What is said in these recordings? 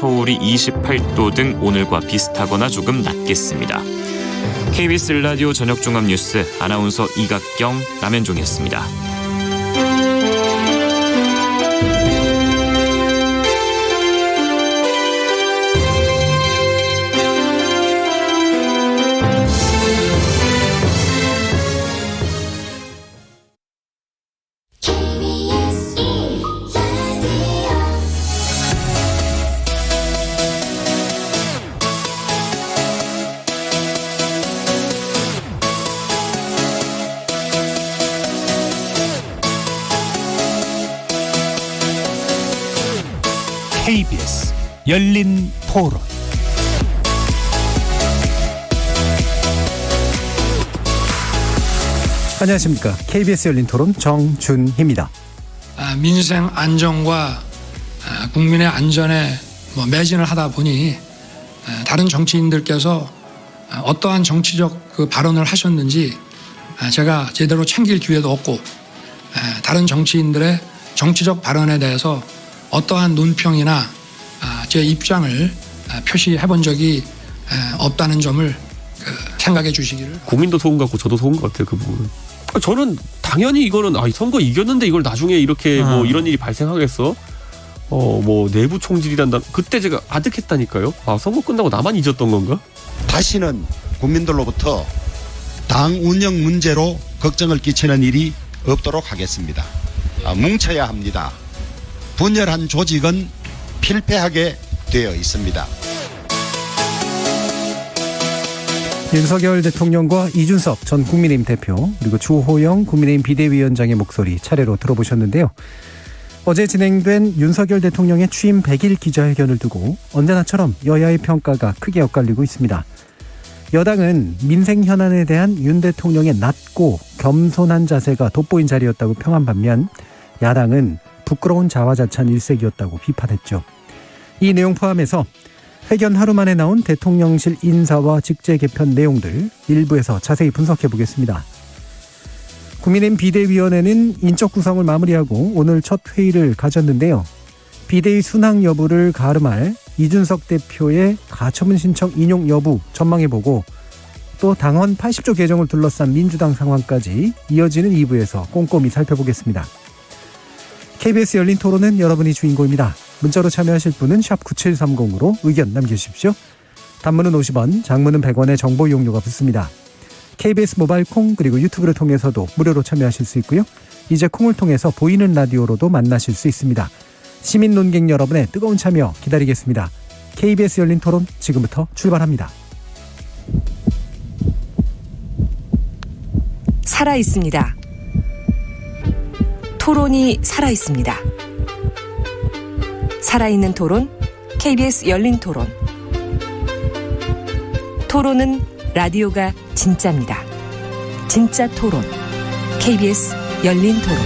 서울이 28도 등 오늘과 비슷하거나 조금 낮겠습니다. KBS 라디오 저녁종합뉴스 아나운서 이각경, 남현종이었습니다. KBS 열린 토론. 안녕하십니까. KBS 열린 토론 정준희입니다. 민생 안정과 국민의 안전에 매진을 하다 보니 다른 정치인들께서 어떠한 정치적 그 발언을 하셨는지 제가 제대로 챙길 기회도 없고 다른 정치인들의 정치적 발언에 대해서 어떠한 논평이나 제 입장을 표시해 본 적이 없다는 점을 생각해 주시기를. 국민도 속은 것 같고 저도 속은 것 같아요. 그 부분은. 저는 당연히 이거는 선거 이겼는데 이걸 나중에 이렇게 뭐 이런 일이 발생하겠어? 뭐 내부 총질이란다. 그때 제가 아득했다니까요. 선거 끝나고 나만 잊었던 건가? 다시는 국민들로부터 당 운영 문제로 걱정을 끼치는 일이 없도록 하겠습니다. 뭉쳐야 합니다. 분열한 조직은 필패하게 되어 있습니다. 윤석열 대통령과 이준석 전 국민의힘 대표 그리고 주호영 국민의힘 비대위원장의 목소리 차례로 들어보셨는데요. 어제 진행된 윤석열 대통령의 취임 100일 기자회견을 두고 언제나처럼 여야의 평가가 크게 엇갈리고 있습니다. 여당은 민생 현안에 대한 윤 대통령의 낮고 겸손한 자세가 돋보인 자리였다고 평한 반면 야당은 부끄러운 자화자찬 일색이었다고 비판했죠. 이 내용 포함해서 회견 하루 만에 나온 대통령실 인사와 직제 개편 내용들 일부에서 자세히 분석해 보겠습니다. 국민의힘 비대위원회는 인적 구성을 마무리하고 오늘 첫 회의를 가졌는데요. 비대위 순항 여부를 가름할 이준석 대표의 가처분 신청 인용 여부 전망해보고 또 당헌 80조 개정을 둘러싼 민주당 상황까지 이어지는 2부에서 꼼꼼히 살펴보겠습니다. KBS 열린 토론은 여러분이 주인공입니다. 문자로 참여하실 분은 샵 9730으로 의견 남겨주십시오. 단문은 50원, 장문은 100원의 정보 이용료가 붙습니다. KBS 모바일 콩 그리고 유튜브를 통해서도 무료로 참여하실 수 있고요. 이제 콩을 통해서 보이는 라디오로도 만나실 수 있습니다. 시민 논객 여러분의 뜨거운 참여 기다리겠습니다. KBS 열린 토론 지금부터 출발합니다. 살아있습니다. 토론이 살아있습니다. 살아있는 토론, KBS 열린 토론. 토론은 라디오가 진짜입니다. 진짜 토론, KBS 열린 토론.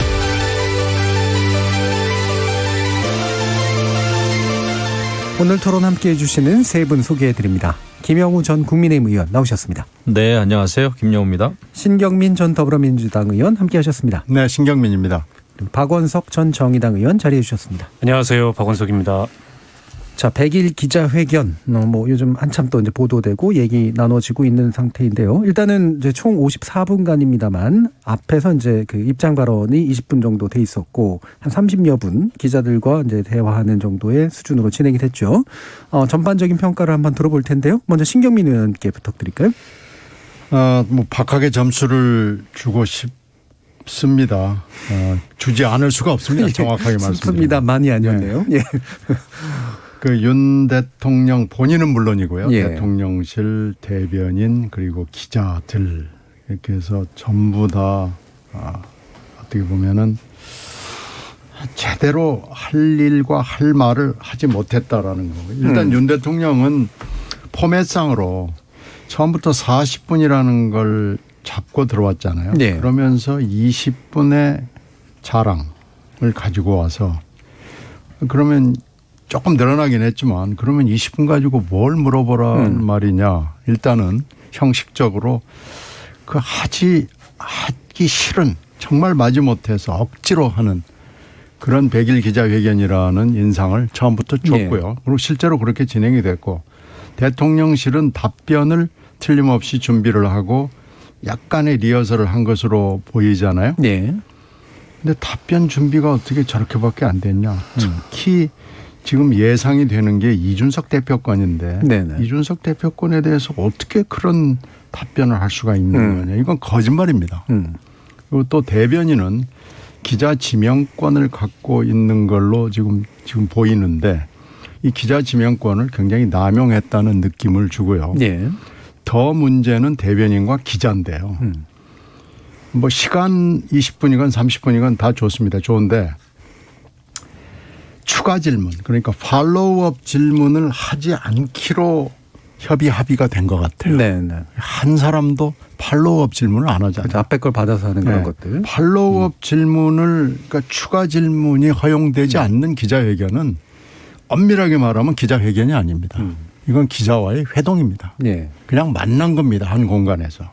오늘 토론 함께해 주시는 세 분 소개해드립니다. 김영우 전 국민의힘 의원 나오셨습니다. 네, 안녕하세요. 김영우입니다. 신경민 전 더불어민주당 의원 함께하셨습니다. 네, 신경민입니다. 박원석 전 정의당 의원 자리해 주셨습니다. 안녕하세요. 박원석입니다. 자, 100일 기자회견 요즘 한참 또 이제 보도되고 얘기 나눠지고 있는 상태인데요. 일단은 이제 총 54분간입니다만 앞에서 이제 그 입장 발언이 20분 정도 돼 있었고 한 30여 분 기자들과 이제 대화하는 정도의 수준으로 진행이 됐죠. 전반적인 평가를 한번 들어볼 텐데요. 먼저 신경민 의원께 부탁드릴까요? 박하게 점수를 주고 싶습니다. 주지 않을 수가 없습니다. 정확하게 말씀드리면. 싶습니다. 많이 아니었네요. 네. 예. 그 윤 대통령 본인은 물론이고요. 예. 대통령실 대변인 그리고 기자들 이렇게 해서 전부 다 어떻게 보면은 제대로 할 일과 할 말을 하지 못했다라는 거. 일단 윤 대통령은 포맷상으로 처음부터 40분이라는 걸 잡고 들어왔잖아요. 네. 그러면서 20분의 자랑을 가지고 와서 그러면 조금 늘어나긴 했지만 그러면 20분 가지고 뭘 물어보라는 말이냐. 일단은 형식적으로 그 하기 싫은 정말 마지못해서 억지로 하는 그런 100일 기자회견이라는 인상을 처음부터 줬고요. 그리고 실제로 그렇게 진행이 됐고 대통령실은 답변을 틀림없이 준비를 하고 약간의 리허설을 한 것으로 보이잖아요. 네. 근데 답변 준비가 어떻게 저렇게밖에 안 됐냐. 특히 지금 예상이 되는 게 이준석 대표권인데 네네. 이준석 대표권에 대해서 어떻게 그런 답변을 할 수가 있는 거냐. 이건 거짓말입니다. 그리고 또 대변인은 기자 지명권을 갖고 있는 걸로 지금 보이는데 이 기자 지명권을 굉장히 남용했다는 느낌을 주고요. 네. 더 문제는 대변인과 기자인데요. 뭐 시간 20분이건 30분이건 다 좋습니다. 좋은데 추가 질문 그러니까 팔로우업 질문을 하지 않기로 합의가 된 것 같아요. 네. 네. 한 사람도 팔로우업 질문을 안 하잖아요. 그렇죠. 앞에 걸 받아서 하는 그런 네. 것들. 팔로우업 질문을 그러니까 추가 질문이 허용되지 않는 기자회견은 엄밀하게 말하면 기자회견이 아닙니다. 이건 기자와의 회동입니다. 네. 그냥 만난 겁니다. 한 공간에서.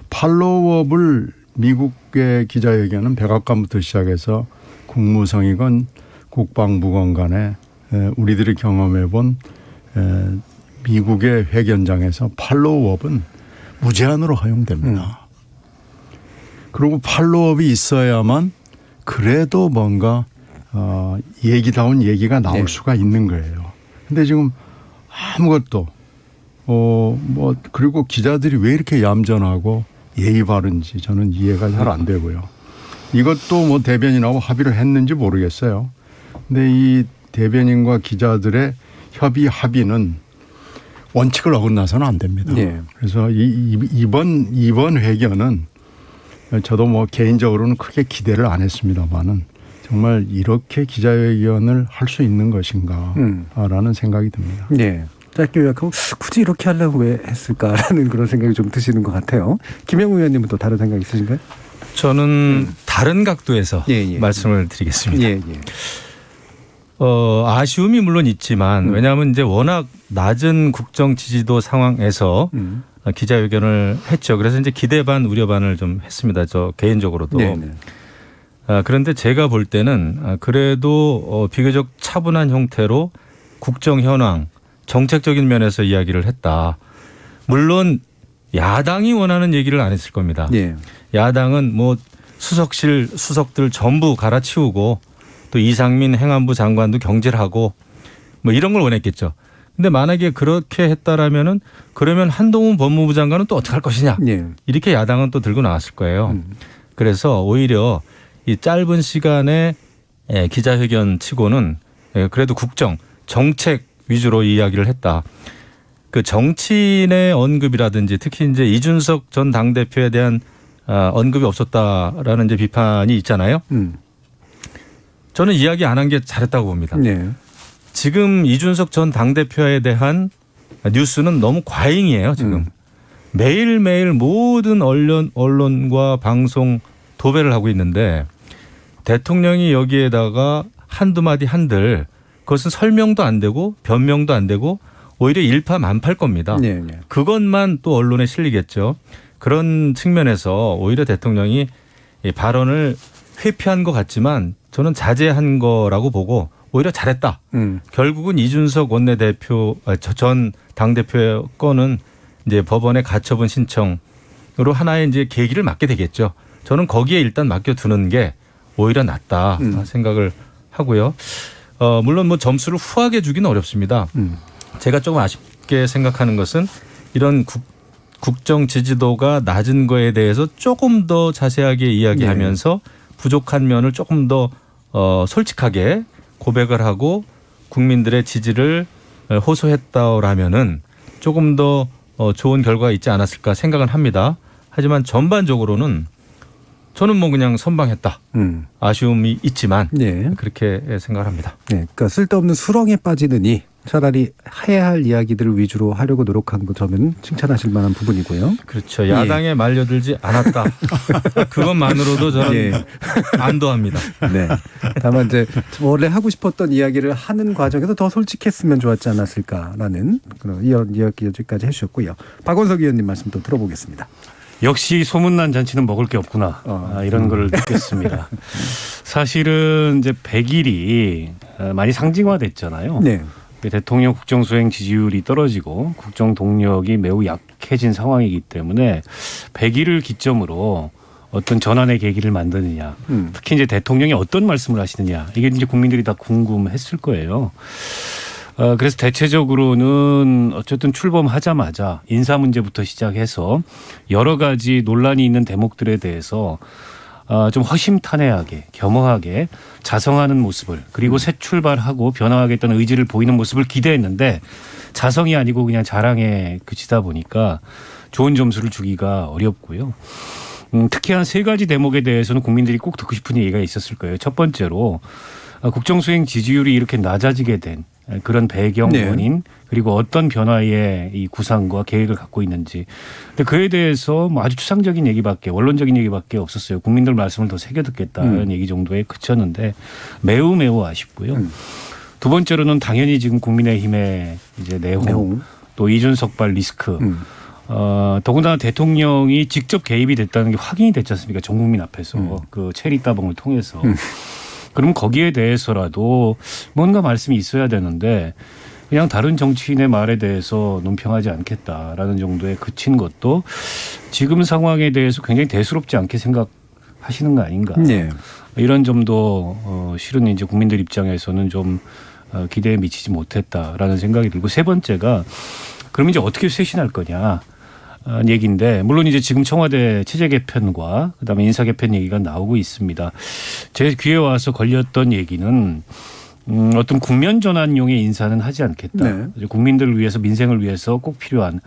팔로우업을 미국의 기자회견은 백악관부터 시작해서 국무성이건 국방부건 간에 우리들이 경험해 본 미국의 회견장에서 팔로우업은 무제한으로 허용됩니다. 그리고 팔로우업이 있어야만 그래도 뭔가 얘기다운 얘기가 나올 네. 수가 있는 거예요. 근데 지금 아무것도 뭐 그리고 기자들이 왜 이렇게 얌전하고 예의 바른지 저는 이해가 잘 안 되고요. 이것도 뭐 대변인하고 합의를 했는지 모르겠어요. 근데 이 대변인과 기자들의 합의는 원칙을 어긋나서는 안 됩니다. 네. 그래서 이번 회견은 저도 뭐 개인적으로는 크게 기대를 안 했습니다만은 정말 이렇게 기자회견을 할 수 있는 것인가라는 생각이 듭니다. 네. 짧게 요약하고 굳이 이렇게 하려고 왜 했을까라는 그런 생각이 좀 드시는 것 같아요. 김영우 의원님은 또 다른 생각 있으신가요? 저는 다른 각도에서 예. 말씀을 드리겠습니다. 예. 아쉬움이 물론 있지만 왜냐하면 이제 워낙 낮은 국정 지지도 상황에서 기자회견을 했죠. 그래서 이제 기대 반 우려 반을 좀 했습니다. 저 개인적으로도. 네네. 그런데 제가 볼 때는 그래도 비교적 차분한 형태로 국정 현황, 정책적인 면에서 이야기를 했다. 물론 야당이 원하는 얘기를 안 했을 겁니다. 예. 야당은 뭐 수석들 전부 갈아치우고 또 이상민 행안부 장관도 경질하고 뭐 이런 걸 원했겠죠. 근데 만약에 그렇게 했다라면은 그러면 한동훈 법무부 장관은 또 어떻게 할 것이냐. 예. 이렇게 야당은 또 들고 나왔을 거예요. 그래서 오히려 이 짧은 시간에 기자회견 치고는 그래도 국정, 정책 위주로 이야기를 했다. 그 정치인의 언급이라든지 특히 이제 이준석 전 당대표에 대한 언급이 없었다라는 이제 비판이 있잖아요. 저는 이야기 안 한 게 잘했다고 봅니다. 네. 지금 이준석 전 당대표에 대한 뉴스는 너무 과잉이에요. 지금 매일매일 모든 언론과 방송 도배를 하고 있는데 대통령이 여기에다가 한두 마디 한들 그것은 설명도 안 되고 변명도 안 되고 오히려 일파만파일 겁니다. 네. 그것만 또 언론에 실리겠죠. 그런 측면에서 오히려 대통령이 이 발언을 회피한 것 같지만 저는 자제한 거라고 보고 오히려 잘했다. 결국은 이준석 원내대표 전 당대표의 건은 이제 법원에 가처분 신청으로 하나의 이제 계기를 맞게 되겠죠. 저는 거기에 일단 맡겨두는 게 오히려 낫다 생각을 하고요. 물론 뭐 점수를 후하게 주기는 어렵습니다. 제가 조금 아쉽게 생각하는 것은 이런 국정 지지도가 낮은 거에 대해서 조금 더 자세하게 이야기하면서 부족한 면을 조금 더 솔직하게 고백을 하고 국민들의 지지를 호소했다라면은 조금 더 좋은 결과가 있지 않았을까 생각은 합니다. 하지만 전반적으로는 저는 뭐 그냥 선방했다. 아쉬움이 있지만 그렇게 생각합니다. 네, 그러니까 쓸데없는 수렁에 빠지느니 차라리 해야 할 이야기들을 위주로 하려고 노력한 거 저는 칭찬하실 만한 부분이고요. 그렇죠. 야당에 말려들지 않았다. 그것만으로도 저는 안도합니다. 네. 다만 이제 원래 하고 싶었던 이야기를 하는 과정에서 더 솔직했으면 좋았지 않았을까라는 그런 이야기까지 해주셨고요. 박원석 의원님 말씀 또 들어보겠습니다. 역시 소문난 잔치는 먹을 게 없구나. 이런 걸 느꼈습니다. 사실은 이제 100일이 많이 상징화됐잖아요. 네. 대통령 국정수행 지지율이 떨어지고 국정 동력이 매우 약해진 상황이기 때문에 100일을 기점으로 어떤 전환의 계기를 만드느냐. 특히 이제 대통령이 어떤 말씀을 하시느냐. 이게 이제 국민들이 다 궁금했을 거예요. 그래서 대체적으로는 어쨌든 출범하자마자 인사 문제부터 시작해서 여러 가지 논란이 있는 대목들에 대해서 좀 허심탄회하게 겸허하게 자성하는 모습을 그리고 새 출발하고 변화하겠다는 의지를 보이는 모습을 기대했는데 자성이 아니고 그냥 자랑에 그치다 보니까 좋은 점수를 주기가 어렵고요. 특히 한 3가지 대목에 대해서는 국민들이 꼭 듣고 싶은 얘기가 있었을 거예요. 첫 번째로 국정수행 지지율이 이렇게 낮아지게 된 그런 배경 원인 그리고 어떤 변화의 이 구상과 계획을 갖고 있는지. 근데 그에 대해서 뭐 아주 추상적인 얘기밖에 원론적인 얘기밖에 없었어요. 국민들 말씀을 더 새겨 듣겠다는 얘기 정도에 그쳤는데 매우 매우 아쉽고요. 두 번째로는 당연히 지금 국민의힘의 이제 내홍. 또 이준석발 리스크. 더군다나 대통령이 직접 개입이 됐다는 게 확인이 됐지 않습니까? 전 국민 앞에서 그 체리 따봉을 통해서. 그럼 거기에 대해서라도 뭔가 말씀이 있어야 되는데 그냥 다른 정치인의 말에 대해서 논평하지 않겠다라는 정도에 그친 것도 지금 상황에 대해서 굉장히 대수롭지 않게 생각하시는 거 아닌가. 네. 이런 점도 실은 이제 국민들 입장에서는 좀 기대에 미치지 못했다라는 생각이 들고 세 번째가 그럼 이제 어떻게 쇄신할 거냐. 얘기인데 물론 이제 지금 청와대 체제 개편과 그다음에 인사 개편 얘기가 나오고 있습니다. 제 귀에 와서 걸렸던 얘기는 어떤 국면 전환용의 인사는 하지 않겠다. 네. 국민들을 위해서 민생을 위해서 꼭 필요한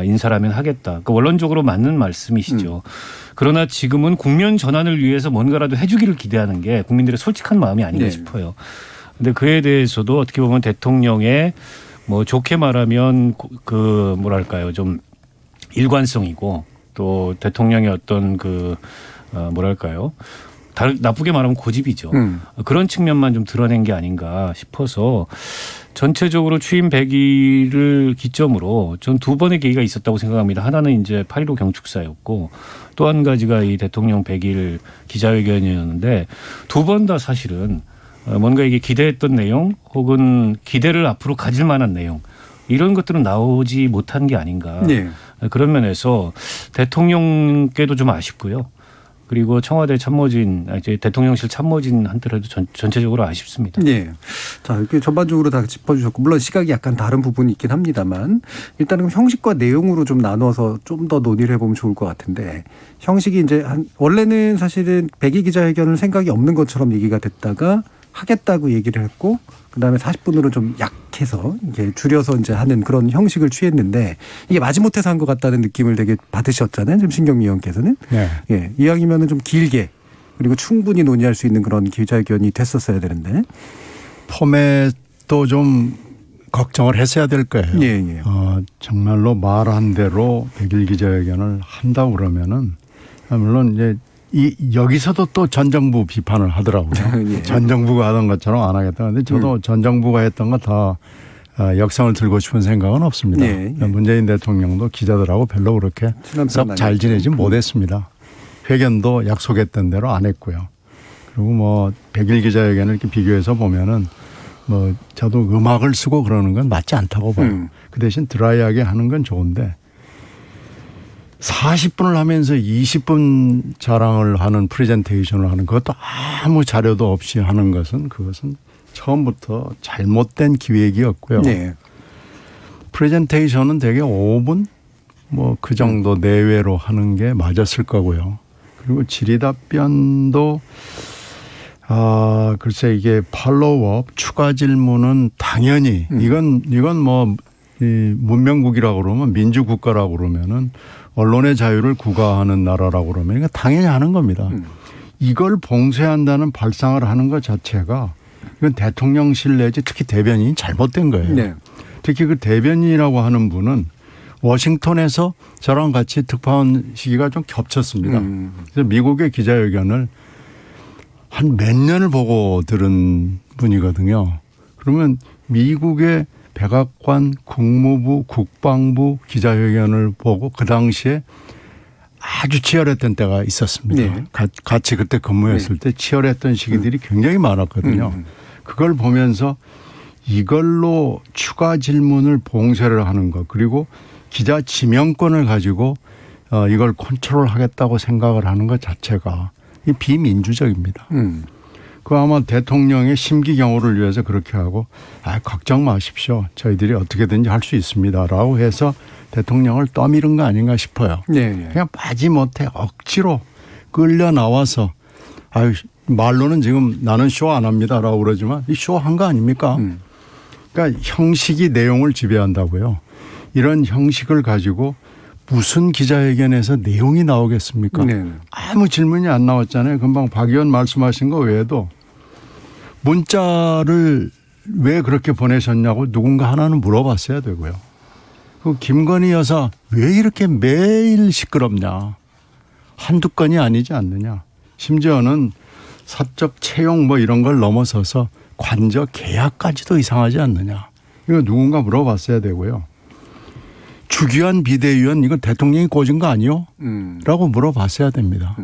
인사라면 하겠다. 그러니까 원론적으로 맞는 말씀이시죠. 그러나 지금은 국면 전환을 위해서 뭔가라도 해주기를 기대하는 게 국민들의 솔직한 마음이 아닌가 싶어요. 그런데 그에 대해서도 어떻게 보면 대통령의 뭐 좋게 말하면 그 뭐랄까요 좀 일관성이고 또 대통령의 어떤 그 뭐랄까요 나쁘게 말하면 고집이죠. 그런 측면만 좀 드러낸 게 아닌가 싶어서 전체적으로 취임 100일을 기점으로 전 2번의 계기가 있었다고 생각합니다. 하나는 이제 8.15 경축사였고 또 한 가지가 이 대통령 100일 기자회견이었는데 2번 다 사실은 뭔가 이게 기대했던 내용 혹은 기대를 앞으로 가질 만한 내용 이런 것들은 나오지 못한 게 아닌가. 네. 그런 면에서 대통령께도 좀 아쉽고요. 그리고 청와대 참모진, 이제 대통령실 참모진한테라도 전체적으로 아쉽습니다. 네. 자, 이렇게 전반적으로 다 짚어주셨고, 물론 시각이 약간 다른 부분이 있긴 합니다만, 일단은 형식과 내용으로 좀 나눠서 좀 더 논의를 해보면 좋을 것 같은데, 형식이 이제 원래는 사실은 100일 기자회견을 생각이 없는 것처럼 얘기가 됐다가 하겠다고 얘기를 했고, 그 다음에 40분으로 좀 약해서 이게 줄여서 이제 하는 그런 형식을 취했는데 이게 마지못해서 한 것 같다는 느낌을 되게 받으셨잖아요. 지금 신경미 의원께서는. 네. 예. 이왕이면은 좀 길게 그리고 충분히 논의할 수 있는 그런 기자회견이 됐었어야 되는데. 포맷도 좀 걱정을 했어야 될 거예요. 예, 예. 정말로 말한 대로 100일 기자회견을 한다고 그러면은 물론 이제 여기서도 또 전 정부 비판을 하더라고요. 예. 전 정부가 하던 것처럼 안 하겠다. 근데 저도 전 정부가 했던 거 다 역성을 들고 싶은 생각은 없습니다. 예, 예. 문재인 대통령도 기자들하고 별로 그렇게 썩 잘 지내지 못했습니다. 회견도 약속했던 대로 안 했고요. 그리고 뭐 100일 기자회견을 이렇게 비교해서 보면은 뭐 저도 음악을 쓰고 그러는 건 맞지 않다고 봐요. 그 대신 드라이하게 하는 건 좋은데 40분을 하면서 20분 자랑을 하는 프레젠테이션을 하는 그것도 아무 자료도 없이 하는 것은 그것은 처음부터 잘못된 기획이었고요. 네. 프레젠테이션은 대개 5분 뭐 그 정도 내외로 하는 게 맞았을 거고요. 그리고 질의답변도 글쎄 이게 팔로우업 추가 질문은 당연히 이건 뭐 이 문명국이라고 그러면 민주국가라고 그러면은 언론의 자유를 구가하는 나라라고 그러면 이거 당연히 하는 겁니다. 이걸 봉쇄한다는 발상을 하는 것 자체가 이건 대통령실 내지 특히 대변인이 잘못된 거예요. 네. 특히 그 대변인이라고 하는 분은 워싱턴에서 저랑 같이 특파원 시기가 좀 겹쳤습니다. 그래서 미국의 기자회견을 한 몇 년을 보고 들은 분이거든요. 그러면 미국의 백악관, 국무부, 국방부 기자회견을 보고 그 당시에 아주 치열했던 때가 있었습니다. 네. 같이 그때 근무했을 때 치열했던 시기들이 굉장히 많았거든요. 그걸 보면서 이걸로 추가 질문을 봉쇄를 하는 것 그리고 기자 지명권을 가지고 이걸 컨트롤하겠다고 생각을 하는 것 자체가 이 비민주적입니다. 그 아마 대통령의 심기경호를 위해서 그렇게 하고 걱정 마십시오. 저희들이 어떻게든지 할 수 있습니다라고 해서 대통령을 떠밀은 거 아닌가 싶어요. 네. 그냥 마지못해 억지로 끌려 나와서 말로는 지금 나는 쇼 안 합니다라고 그러지만 이 쇼 한 거 아닙니까? 그러니까 형식이 내용을 지배한다고요. 이런 형식을 가지고 무슨 기자회견에서 내용이 나오겠습니까? 네. 아무 질문이 안 나왔잖아요. 금방 박 의원 말씀하신 거 외에도 문자를 왜 그렇게 보내셨냐고 누군가 하나는 물어봤어야 되고요. 그 김건희 여사 왜 이렇게 매일 시끄럽냐. 한두 건이 아니지 않느냐. 심지어는 사적 채용 뭐 이런 걸 넘어서서 관저 계약까지도 이상하지 않느냐. 이거 누군가 물어봤어야 되고요. 주기환 비대위원 이거 대통령이 꽂은 거 아니요? 라고 물어봤어야 됩니다.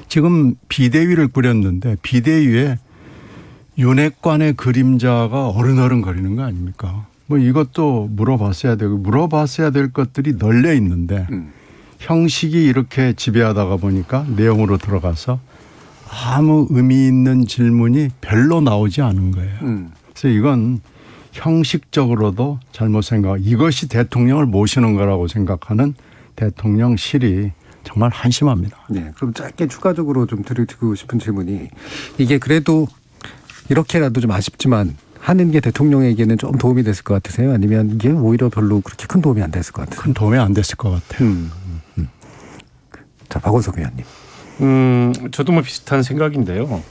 지금 비대위를 꾸렸는데 비대위에 윤핵관의 그림자가 어른어른거리는 거 아닙니까? 뭐 이것도 물어봤어야 되고 물어봤어야 될 것들이 널려 있는데 형식이 이렇게 지배하다가 보니까 내용으로 들어가서 아무 의미 있는 질문이 별로 나오지 않은 거예요. 그래서 이건 형식적으로도 잘못 생각. 이것이 대통령을 모시는 거라고 생각하는 대통령실이 정말 한심합니다. 네, 그럼 짧게 추가적으로 좀 드리고 싶은 질문이 이게 그래도 이렇게라도 좀 아쉽지만 하는 게 대통령에게는 좀 도움이 됐을 것 같으세요? 아니면 이게 오히려 별로 그렇게 큰 도움이 안 됐을 것 같아요? 큰 도움이 안 됐을 것 같아요. 자, 박원석 의원님. 저도 뭐 비슷한 생각인데요.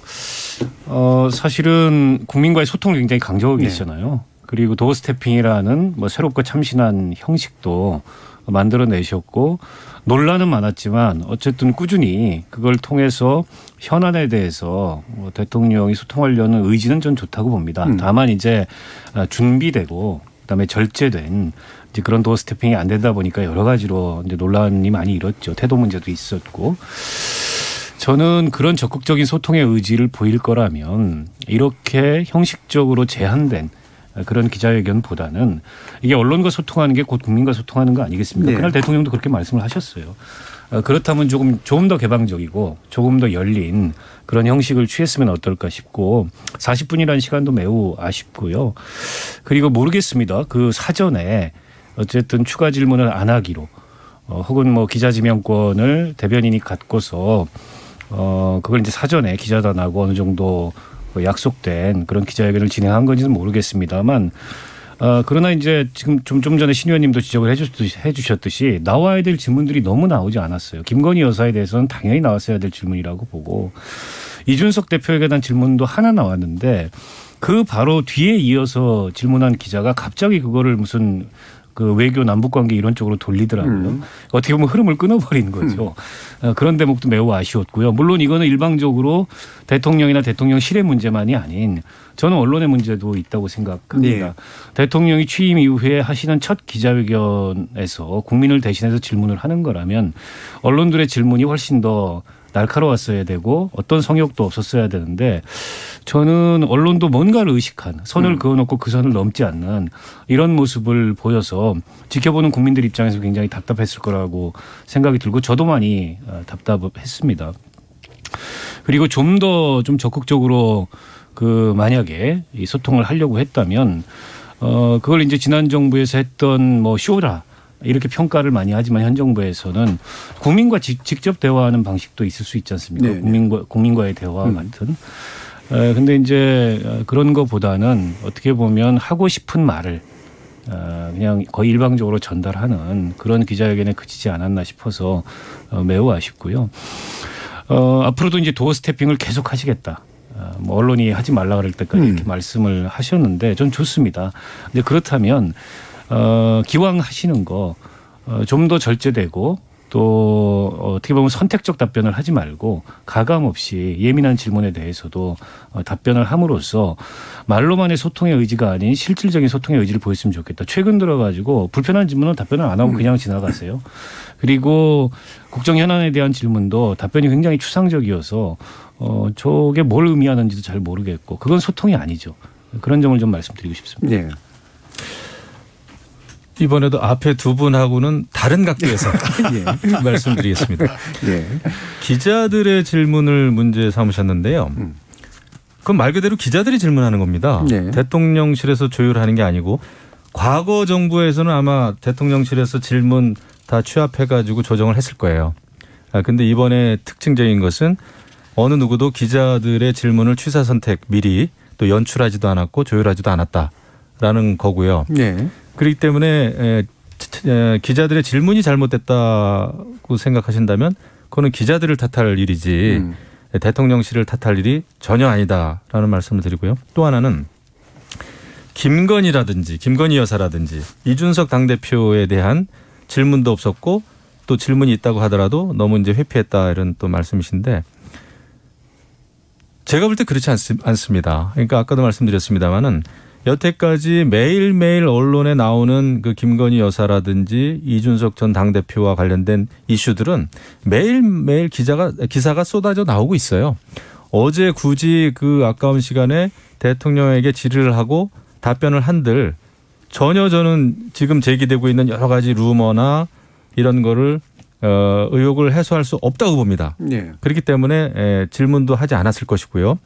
사실은 국민과의 소통을 굉장히 강조하고 계시잖아요. 그리고 도어 스태핑이라는 뭐 새롭고 참신한 형식도 만들어내셨고 논란은 많았지만 어쨌든 꾸준히 그걸 통해서 현안에 대해서 대통령이 소통하려는 의지는 전 좋다고 봅니다. 다만 이제 준비되고 그다음에 절제된 이제 그런 도어 스태핑이 안 되다 보니까 여러 가지로 이제 논란이 많이 일었죠. 태도 문제도 있었고. 저는 그런 적극적인 소통의 의지를 보일 거라면 이렇게 형식적으로 제한된 그런 기자회견보다는 이게 언론과 소통하는 게 곧 국민과 소통하는 거 아니겠습니까? 네. 그날 대통령도 그렇게 말씀을 하셨어요. 그렇다면 조금 더 개방적이고 조금 더 열린 그런 형식을 취했으면 어떨까 싶고 40분이라는 시간도 매우 아쉽고요. 그리고 모르겠습니다. 그 사전에 어쨌든 추가 질문을 안 하기로 혹은 뭐 기자 지명권을 대변인이 갖고서 그걸 이제 사전에 기자단하고 어느 정도 약속된 그런 기자회견을 진행한 건지는 모르겠습니다만 그러나 이제 지금 좀 전에 신 의원님도 지적을 해주셨듯이 나와야 될 질문들이 너무 나오지 않았어요. 김건희 여사에 대해서는 당연히 나왔어야 될 질문이라고 보고 이준석 대표에게 대한 질문도 하나 나왔는데 그 바로 뒤에 이어서 질문한 기자가 갑자기 그거를 무슨 그 외교 남북관계 이런 쪽으로 돌리더라고요. 어떻게 보면 흐름을 끊어버린 거죠. 그런 대목도 매우 아쉬웠고요. 물론 이거는 일방적으로 대통령이나 대통령실의 문제만이 아닌 저는 언론의 문제도 있다고 생각합니다. 네. 대통령이 취임 이후에 하시는 첫 기자회견에서 국민을 대신해서 질문을 하는 거라면 언론들의 질문이 훨씬 더 날카로웠어야 되고 어떤 성역도 없었어야 되는데 저는 언론도 뭔가를 의식한 선을 그어놓고 그 선을 넘지 않는 이런 모습을 보여서 지켜보는 국민들 입장에서 굉장히 답답했을 거라고 생각이 들고 저도 많이 답답했습니다. 그리고 좀 더 적극적으로 그 만약에 이 소통을 하려고 했다면 그걸 이제 지난 정부에서 했던 뭐 쇼라 이렇게 평가를 많이 하지만 현 정부에서는 국민과 직접 대화하는 방식도 있을 수 있지 않습니까? 네네. 국민과의 대화 같은. 근데 이제 그런 거보다는 어떻게 보면 하고 싶은 말을 그냥 거의 일방적으로 전달하는 그런 기자회견에 그치지 않았나 싶어서 매우 아쉽고요. 앞으로도 이제 도어 스태핑을 계속 하시겠다. 뭐 언론이 하지 말라 그럴 때까지 이렇게 말씀을 하셨는데 전 좋습니다. 근데 그렇다면 기왕 하시는 거 좀 더 절제되고 또 어떻게 보면 선택적 답변을 하지 말고 가감 없이 예민한 질문에 대해서도 답변을 함으로써 말로만의 소통의 의지가 아닌 실질적인 소통의 의지를 보였으면 좋겠다. 최근 들어가지고 불편한 질문은 답변을 안 하고 그냥 지나가세요. 그리고 국정 현안에 대한 질문도 답변이 굉장히 추상적이어서 저게 뭘 의미하는지도 잘 모르겠고 그건 소통이 아니죠. 그런 점을 좀 말씀드리고 싶습니다. 예. 이번에도 앞에 두 분하고는 다른 각도에서 말씀드리겠습니다. 예. 기자들의 질문을 문제 삼으셨는데요. 그건 말 그대로 기자들이 질문하는 겁니다. 네. 대통령실에서 조율하는 게 아니고 과거 정부에서는 아마 대통령실에서 질문 다 취합해가지고 조정을 했을 거예요. 근데 이번에 특징적인 것은 어느 누구도 기자들의 질문을 취사 선택 미리 또 연출하지도 않았고 조율하지도 않았다라는 거고요. 네. 그렇기 때문에 기자들의 질문이 잘못됐다고 생각하신다면 그거는 기자들을 탓할 일이지 대통령실을 탓할 일이 전혀 아니다라는 말씀을 드리고요. 또 하나는 김건희라든지 김건희 여사라든지 이준석 당대표에 대한 질문도 없었고 또 질문이 있다고 하더라도 너무 이제 회피했다 이런 또 말씀이신데 제가 볼 때 그렇지 않습니다. 그러니까 아까도 말씀드렸습니다마는 여태까지 매일매일 언론에 나오는 그 김건희 여사라든지 이준석 전 당대표와 관련된 이슈들은 매일매일 기사가 쏟아져 나오고 있어요. 어제 굳이 그 아까운 시간에 대통령에게 질의를 하고 답변을 한들 전혀 저는 지금 제기되고 있는 여러 가지 루머나 이런 거를 의혹을 해소할 수 없다고 봅니다. 예. 그렇기 때문에 질문도 하지 않았을 것이고요.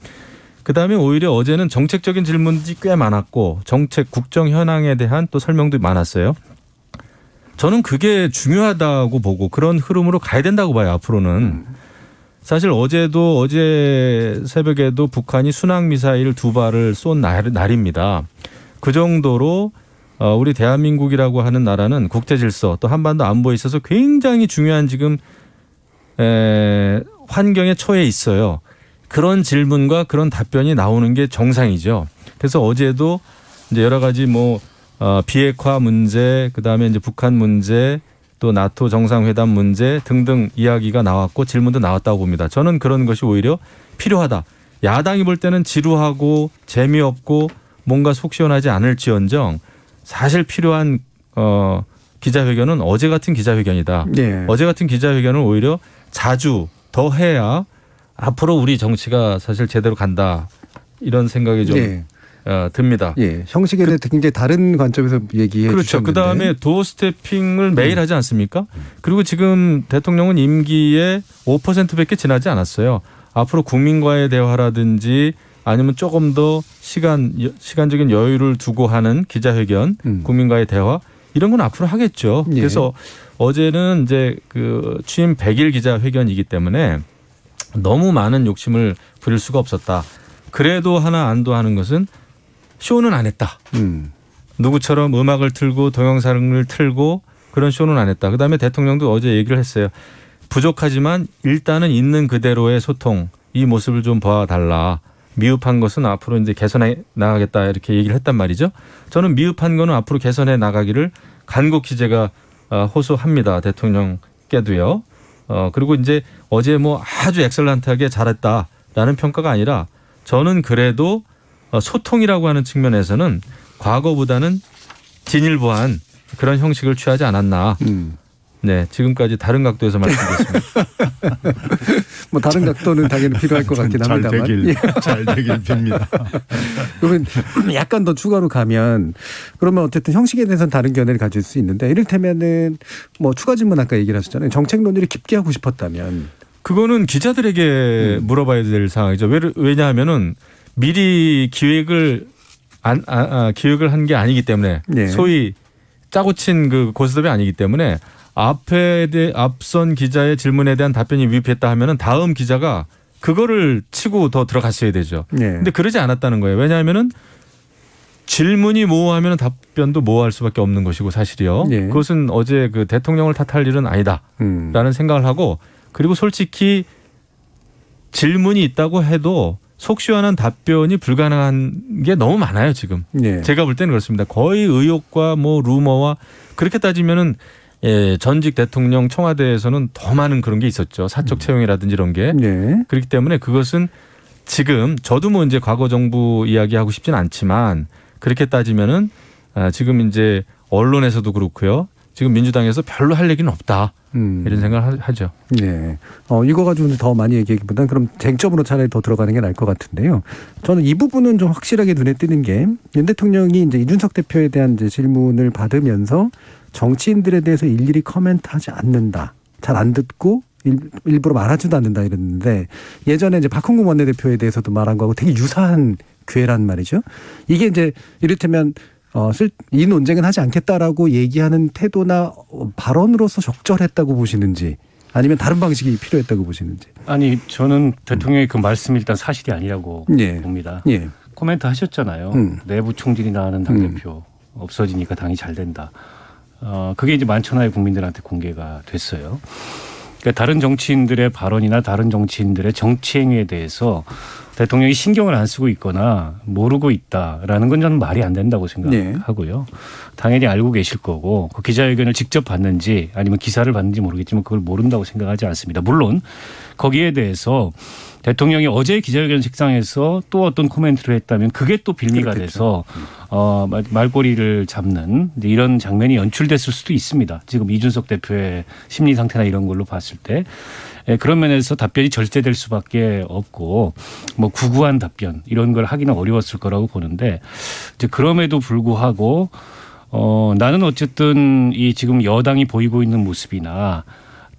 그다음에 오히려 어제는 정책적인 질문들이 꽤 많았고 정책 국정 현황에 대한 또 설명도 많았어요. 저는 그게 중요하다고 보고 그런 흐름으로 가야 된다고 봐요. 앞으로는. 사실 어제 새벽에도 북한이 순항미사일 2발을 쏜 날입니다. 그 정도로 우리 대한민국이라고 하는 나라는 국제 질서 또 한반도 안보에 있어서 굉장히 중요한 지금 환경에 처해 있어요. 그런 질문과 그런 답변이 나오는 게 정상이죠. 그래서 어제도 이제 여러 가지 비핵화 문제, 그다음에 이제 북한 문제, 또 나토 정상회담 문제 등등 이야기가 나왔고 질문도 나왔다고 봅니다. 저는 그런 것이 오히려 필요하다. 야당이 볼 때는 지루하고 재미없고 뭔가 속 시원하지 않을지언정 사실 필요한 기자회견은 어제 같은 기자회견이다. 네. 어제 같은 기자회견을 오히려 자주 더 해야 앞으로 우리 정치가 사실 제대로 간다. 이런 생각이 좀 네. 듭니다. 예. 형식에 대해 굉장히 다른 관점에서 얘기해 그렇죠. 주셨는데. 그다음에 도어 스태핑을 매일 하지 않습니까? 그리고 지금 대통령은 임기에 5%밖에 지나지 않았어요. 앞으로 국민과의 대화라든지 아니면 조금 더 시간적인 여유를 두고 하는 기자회견, 국민과의 대화 이런 건 앞으로 하겠죠. 예. 그래서 어제는 이제 그 취임 100일 기자회견이기 때문에 너무 많은 욕심을 부릴 수가 없었다. 그래도 하나 안도하는 것은 쇼는 안 했다. 누구처럼 음악을 틀고 동영상을 틀고 그런 쇼는 안 했다. 그다음에 대통령도 어제 얘기를 했어요. 부족하지만 일단은 있는 그대로의 소통 이 모습을 좀 봐달라. 미흡한 것은 앞으로 이제 개선해 나가겠다 이렇게 얘기를 했단 말이죠. 저는 미흡한 거는 앞으로 개선해 나가기를 간곡히 제가 호소합니다. 대통령께도요. 그리고 이제 어제 아주 엑셀런트하게 잘했다라는 평가가 아니라 저는 그래도 소통이라고 하는 측면에서는 과거보다는 진일보한 그런 형식을 취하지 않았나. 네, 지금까지 다른 각도에서 말씀드렸습니다. 다른 각도는 당연히 필요할 것 같긴 합니다만. 잘 되길 빕니다. 그러면 약간 더 추가로 가면 그러면 어쨌든 형식에 대해서는 다른 견해를 가질 수 있는데 이를테면은 추가 질문 아까 얘기를 하셨잖아요. 정책 논의를 깊게 하고 싶었다면. 그거는 기자들에게 물어봐야 될 상황이죠. 왜냐하면은 미리 기획을 한 게 아니기 때문에 네. 소위 짜고 친 그 고스톱이 아니기 때문에 앞선 기자의 질문에 대한 답변이 미흡했다 하면은 다음 기자가 그거를 치고 더 들어갔어야 되죠. 네. 근데 그러지 않았다는 거예요. 왜냐하면은 질문이 모호하면 답변도 모호할 수밖에 없는 것이고 사실이요. 네. 그것은 어제 그 대통령을 탓할 일은 아니다라는 생각을 하고 그리고 솔직히 질문이 있다고 해도 속 시원한 답변이 불가능한 게 너무 많아요 지금. 네. 제가 볼 때는 그렇습니다. 거의 의혹과 루머와 그렇게 따지면은 전직 대통령 청와대에서는 더 많은 그런 게 있었죠. 사적 채용이라든지 이런 게. 네. 그렇기 때문에 그것은 지금 저도 뭐 이제 과거 정부 이야기하고 싶진 않지만 그렇게 따지면은 지금 이제 언론에서도 그렇고요. 지금 민주당에서 별로 할 얘기는 없다. 이런 생각을 하죠. 네. 이거 가지고는 더 많이 얘기하기보다는 그럼 쟁점으로 차라리 더 들어가는 게 나을 것 같은데요. 저는 이 부분은 좀 확실하게 눈에 띄는 게 윤 대통령이 이제 이준석 대표에 대한 이제 질문을 받으면서 정치인들에 대해서 일일이 코멘트하지 않는다. 잘 안 듣고 일부러 말하지도 않는다 이랬는데 예전에 이제 박홍근 원내대표에 대해서도 말한 거하고 되게 유사한 궤란 말이죠. 이게 이제 이를테면 이 논쟁은 하지 않겠다라고 얘기하는 태도나 발언으로서 적절했다고 보시는지 아니면 다른 방식이 필요했다고 보시는지. 아니 저는 대통령의 그 말씀이 일단 사실이 아니라고 예. 봅니다. 예. 코멘트 하셨잖아요. 내부 총질이 나는 당대표 없어지니까 당이 잘 된다. 그게 이제 만천하의 국민들한테 공개가 됐어요. 그러니까 다른 정치인들의 발언이나 다른 정치인들의 정치 행위에 대해서 대통령이 신경을 안 쓰고 있거나 모르고 있다라는 건 저는 말이 안 된다고 생각하고요. 당연히 알고 계실 거고 그 기자회견을 직접 봤는지 아니면 기사를 봤는지 모르겠지만 그걸 모른다고 생각하지 않습니다. 물론 거기에 대해서 대통령이 어제 기자회견 책상에서 또 어떤 코멘트를 했다면 그게 또 빌미가 돼서 말꼬리를 잡는 이런 장면이 연출됐을 수도 있습니다. 지금 이준석 대표의 심리 상태나 이런 걸로 봤을 때. 그런 면에서 답변이 절제될 수밖에 없고 뭐 구구한 답변 이런 걸 하기는 어려웠을 거라고 보는데 이제 그럼에도 불구하고 나는 어쨌든 이 지금 여당이 보이고 있는 모습이나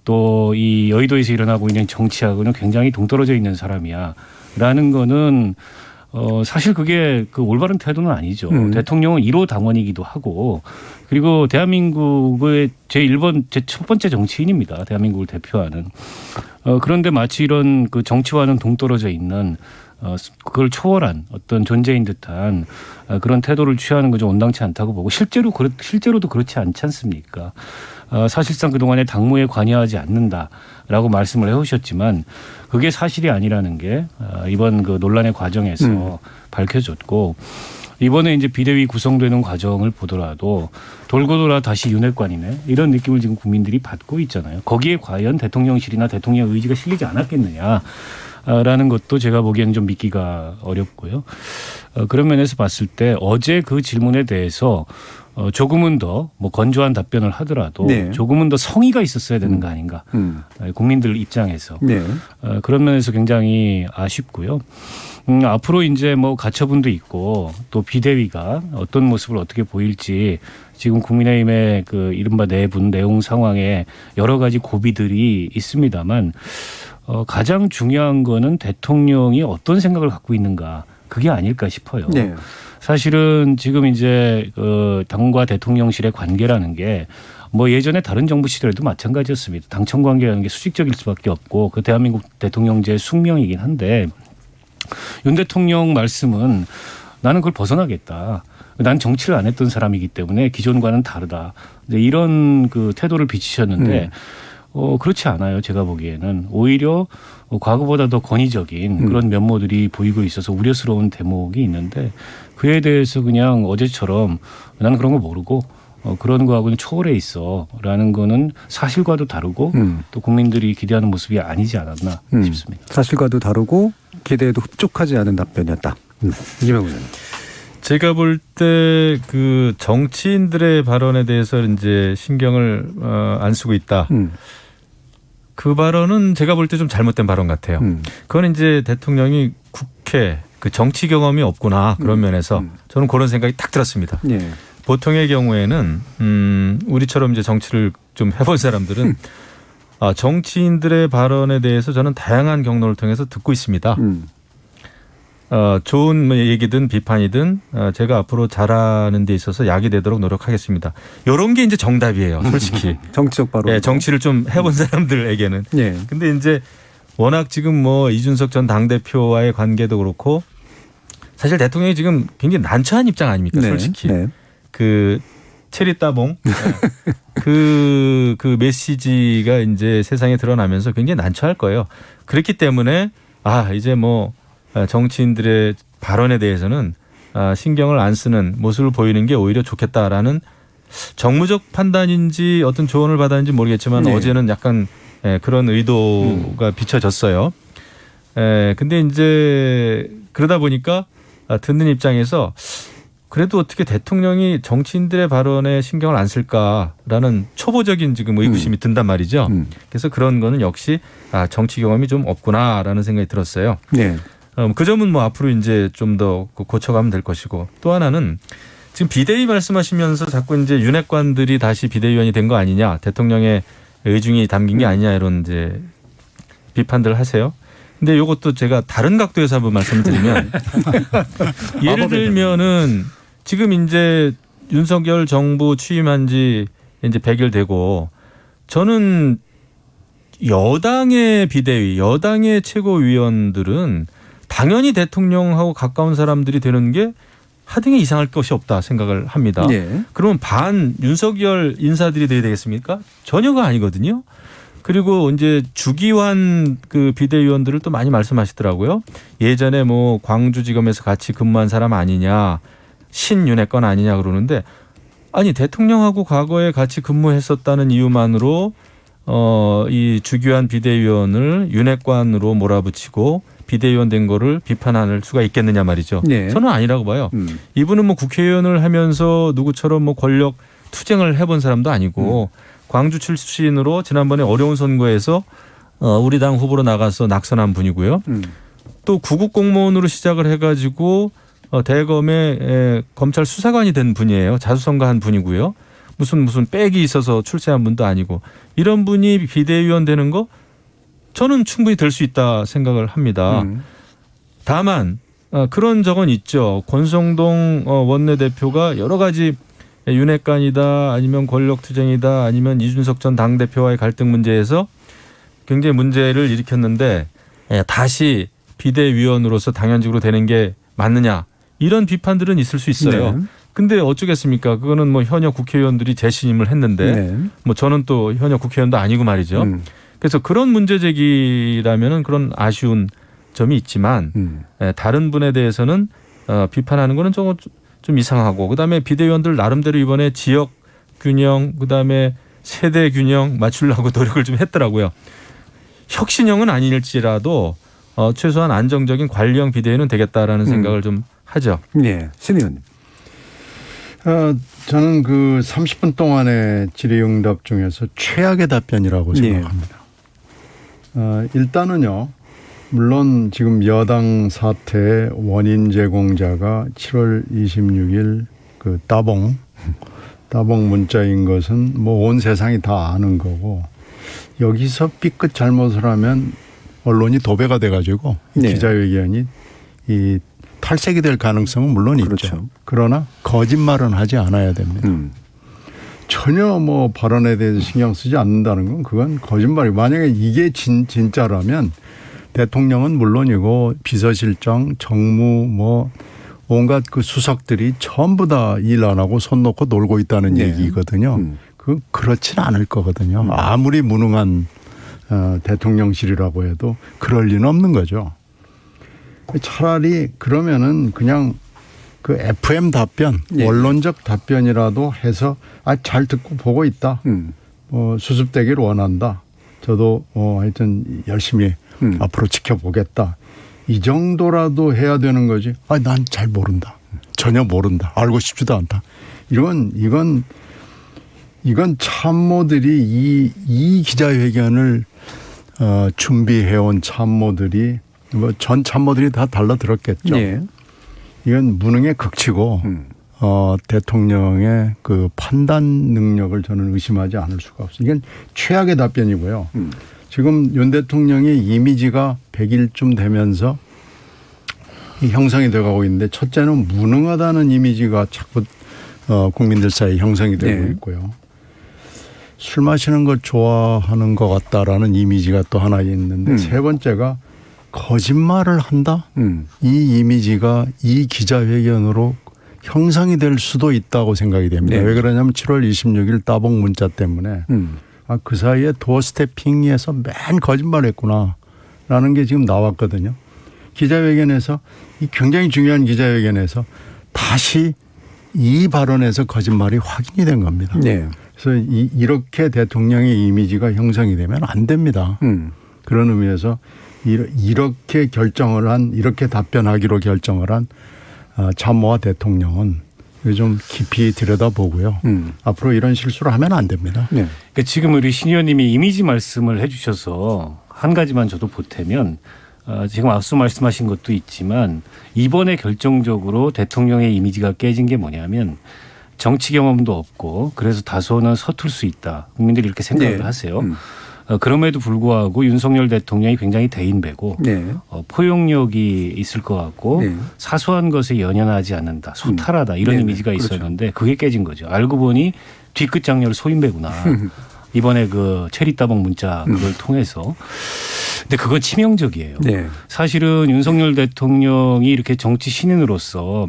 또 이 여의도에서 일어나고 있는 정치하고는 굉장히 동떨어져 있는 사람이야라는 거는 사실 그게 그 올바른 태도는 아니죠. 대통령은 1호 당원이기도 하고 그리고 대한민국의 제 첫 번째 정치인입니다. 대한민국을 대표하는. 그런데 마치 이런 그 정치와는 동떨어져 있는 그걸 초월한 어떤 존재인 듯한 그런 태도를 취하는 건 좀 온당치 않다고 보고 실제로도 그렇지 않지 않습니까? 사실상 그동안에 당무에 관여하지 않는다라고 말씀을 해오셨지만 그게 사실이 아니라는 게 이번 그 논란의 과정에서 밝혀졌고 이번에 이제 비대위 구성되는 과정을 보더라도 돌고 돌아 다시 윤핵관이네 이런 느낌을 지금 국민들이 받고 있잖아요. 거기에 과연 대통령실이나 대통령 의지가 실리지 않았겠느냐라는 것도 제가 보기에는 좀 믿기가 어렵고요. 그런 면에서 봤을 때 어제 그 질문에 대해서 조금은 더 뭐 건조한 답변을 하더라도 네. 조금은 더 성의가 있었어야 되는 거 아닌가. 국민들 입장에서. 네. 그런 면에서 굉장히 아쉽고요. 앞으로 이제 뭐 가처분도 있고 또 비대위가 어떤 모습을 어떻게 보일지 지금 국민의힘의 그 이른바 내분 내용 상황에 여러 가지 고비들이 있습니다만 가장 중요한 거는 대통령이 어떤 생각을 갖고 있는가 그게 아닐까 싶어요. 네. 사실은 지금 이제 당과 대통령실의 관계라는 게 뭐 예전에 다른 정부 시절에도 마찬가지였습니다. 당청 관계라는 게 수직적일 수밖에 없고 그 대한민국 대통령제의 숙명이긴 한데 윤 대통령 말씀은 나는 그걸 벗어나겠다. 난 정치를 안 했던 사람이기 때문에 기존과는 다르다. 이런 그 태도를 비치셨는데 그렇지 않아요. 제가 보기에는 오히려 과거보다 더 권위적인 그런 면모들이 보이고 있어서 우려스러운 대목이 있는데 그에 대해서 그냥 어제처럼 나는 그런 거 모르고 그런 거하고는 초월해 있어라는 거는 사실과도 다르고 또 국민들이 기대하는 모습이 아니지 않았나 싶습니다. 사실과도 다르고 기대에도 흡족하지 않은 답변이었다. 이명훈 의원님. 제가 볼 때 그 정치인들의 발언에 대해서 이제 신경을 안 쓰고 있다. 그 발언은 제가 볼 때 좀 잘못된 발언 같아요. 그건 이제 대통령이 국회 그 정치 경험이 없구나 그런 면에서 저는 그런 생각이 딱 들었습니다. 예. 보통의 경우에는 우리처럼 이제 정치를 좀 해본 사람들은 정치인들의 발언에 대해서 저는 다양한 경로를 통해서 듣고 있습니다. 좋은 얘기든 비판이든 제가 앞으로 잘하는 데 있어서 약이 되도록 노력하겠습니다. 이런 게 이제 정답이에요, 솔직히. 정치적 발언. 예, 정치를 좀 해본 사람들에게는. 예. 근데 이제 워낙 지금 뭐 이준석 전 당대표와의 관계도 그렇고 사실 대통령이 지금 굉장히 난처한 입장 아닙니까, 솔직히. 네. 그 체리 따봉 그 메시지가 이제 세상에 드러나면서 굉장히 난처할 거예요. 그렇기 때문에 이제 뭐 정치인들의 발언에 대해서는 신경을 안 쓰는 모습을 보이는 게 오히려 좋겠다라는 정무적 판단인지 어떤 조언을 받았는지 모르겠지만 네. 어제는 약간 그런 의도가 비춰졌어요. 근데 이제 그러다 보니까 듣는 입장에서 그래도 어떻게 대통령이 정치인들의 발언에 신경을 안 쓸까라는 초보적인 지금 의구심이 든단 말이죠. 그래서 그런 거는 역시 정치 경험이 좀 없구나라는 생각이 들었어요. 네. 그 점은 뭐 앞으로 이제 좀 더 고쳐가면 될 것이고 또 하나는 지금 비대위 말씀하시면서 자꾸 이제 윤핵관들이 다시 비대위원이 된 거 아니냐, 대통령의 의중이 담긴 게 아니냐 이런 이제 비판들 하세요. 근데 이것도 제가 다른 각도에서 한번 말씀드리면 예를 들면은 지금 이제 윤석열 정부 취임한 지 이제 100일 되고 저는 여당의 비대위, 여당의 최고위원들은 당연히 대통령하고 가까운 사람들이 되는 게 하등에 이상할 것이 없다 생각을 합니다. 네. 그러면 반 윤석열 인사들이 돼야 되겠습니까? 전혀가 아니거든요. 그리고 이제 주기환 그 비대위원들을 또 많이 말씀하시더라고요. 예전에 뭐 광주지검에서 같이 근무한 사람 아니냐, 신윤핵관 아니냐 그러는데 아니 대통령하고 과거에 같이 근무했었다는 이유만으로 이 주기환 비대위원을 윤핵관으로 몰아붙이고 비대위원 된 거를 비판할 수가 있겠느냐 말이죠. 네. 저는 아니라고 봐요. 이분은 뭐 국회의원을 하면서 누구처럼 뭐 권력 투쟁을 해본 사람도 아니고 광주 출신으로 지난번에 어려운 선거에서 우리 당 후보로 나가서 낙선한 분이고요. 또 구급 공무원으로 시작을 해가지고 대검의 검찰 수사관이 된 분이에요. 자수성가한 분이고요. 무슨 백이 있어서 출세한 분도 아니고 이런 분이 비대위원 되는 거 저는 충분히 될 수 있다 생각을 합니다. 다만 그런 적은 있죠. 권성동 원내대표가 여러 가지 윤핵관이다 아니면 권력투쟁이다 아니면 이준석 전 당대표와의 갈등 문제에서 굉장히 문제를 일으켰는데 다시 비대위원으로서 당연직으로 되는 게 맞느냐 이런 비판들은 있을 수 있어요. 네. 근데 어쩌겠습니까? 그거는 뭐 현역 국회의원들이 재신임을 했는데 네. 뭐 저는 또 현역 국회의원도 아니고 말이죠. 그래서 그런 문제 제기라면은 그런 아쉬운 점이 있지만 다른 분에 대해서는 비판하는 거는 좀 이상하고 그다음에 비대위원들 나름대로 이번에 지역 균형 그다음에 세대 균형 맞추려고 노력을 좀 했더라고요. 혁신형은 아닐지라도 최소한 안정적인 관리형 비대위는 되겠다라는 생각을 좀 하죠. 네. 신 의원님. 저는 그 30분 동안의 질의응답 중에서 최악의 답변이라고 생각합니다. 일단은요. 물론 지금 여당 사태의 원인 제공자가 7월 26일 그 따봉 문자인 것은 뭐 온 세상이 다 아는 거고 여기서 삐끗 잘못을 하면 언론이 도배가 돼가지고 네. 기자회견이 이 탈색이 될 가능성은 물론 그렇죠. 있죠. 그러나 거짓말은 하지 않아야 됩니다. 전혀 뭐 발언에 대해서 신경 쓰지 않는다는 건 그건 거짓말이고 만약에 이게 진짜라면 대통령은 물론이고 비서실장, 정무 뭐 온갖 그 수석들이 전부 다 일 안 하고 손 놓고 놀고 있다는 네. 얘기거든요. 그렇지는 않을 거거든요. 아무리 무능한 대통령실이라고 해도 그럴 리는 없는 거죠. 차라리 그러면은 그냥 그 FM 답변, 네. 원론적 답변이라도 해서 잘 듣고 보고 있다. 수습되기를 원한다. 저도 하여튼 열심히 앞으로 지켜보겠다. 이 정도라도 해야 되는 거지. 난 잘 모른다. 전혀 모른다. 알고 싶지도 않다. 이건 참모들이 이 기자회견을 준비해온 참모들이 전 참모들이 다 달라들었겠죠. 네. 이건 무능의 극치고 대통령의 그 판단 능력을 저는 의심하지 않을 수가 없어요. 이건 최악의 답변이고요. 지금 윤 대통령의 이미지가 100일쯤 되면서 형성이 돼가고 있는데 첫째는 무능하다는 이미지가 자꾸 국민들 사이에 형성이 되고 네. 있고요. 술 마시는 걸 좋아하는 것 같다라는 이미지가 또 하나 있는데 세 번째가 거짓말을 한다? 이 이미지가 이 기자회견으로 형성이 될 수도 있다고 생각이 됩니다. 네. 왜 그러냐면 7월 26일 따봉 문자 때문에 그 사이에 도어스태핑에서 맨 거짓말했구나 라는 게 지금 나왔거든요. 기자회견에서 이 굉장히 중요한 기자회견에서 다시 이 발언에서 거짓말이 확인이 된 겁니다. 네. 그래서 이렇게 대통령의 이미지가 형성이 되면 안 됩니다. 그런 의미에서 이렇게 결정을 한, 이렇게 답변하기로 결정을 한 참모와 대통령은 좀 깊이 들여다보고요. 앞으로 이런 실수를 하면 안 됩니다. 네. 그러니까 지금 우리 신 의원님이 이미지 말씀을 해 주셔서 한 가지만 저도 보태면 지금 앞서 말씀하신 것도 있지만 이번에 결정적으로 대통령의 이미지가 깨진 게 뭐냐면 정치 경험도 없고 그래서 다소는 서툴 수 있다. 국민들이 이렇게 생각을 네. 하세요. 그럼에도 불구하고 윤석열 대통령이 굉장히 대인배고 네. 포용력이 있을 것 같고 네. 사소한 것에 연연하지 않는다. 소탈하다. 이런 네네. 이미지가 그렇죠. 있었는데 그게 깨진 거죠. 알고 보니 뒤끝 장렬 소인배구나. 이번에 그 체리 따봉 문자 그걸 통해서. 근데 그건 치명적이에요. 네. 사실은 윤석열 대통령이 이렇게 정치 신인으로서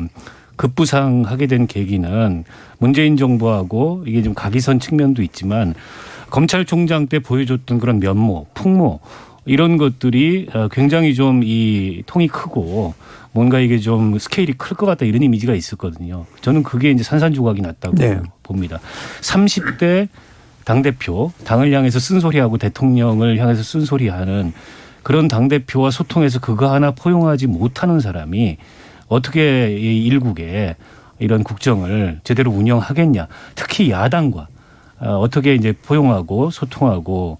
급부상하게 된 계기는 문재인 정부하고 이게 좀 각이선 측면도 있지만 검찰총장 때 보여줬던 그런 면모, 풍모 이런 것들이 굉장히 좀 이 통이 크고 뭔가 이게 좀 스케일이 클 것 같다 이런 이미지가 있었거든요. 저는 그게 이제 산산조각이 났다고 네. 봅니다. 30대 당대표, 당을 향해서 쓴소리하고 대통령을 향해서 쓴소리하는 그런 당대표와 소통해서 그거 하나 포용하지 못하는 사람이 어떻게 이 일국에 이런 국정을 제대로 운영하겠냐. 특히 야당과 어떻게 이제 포용하고 소통하고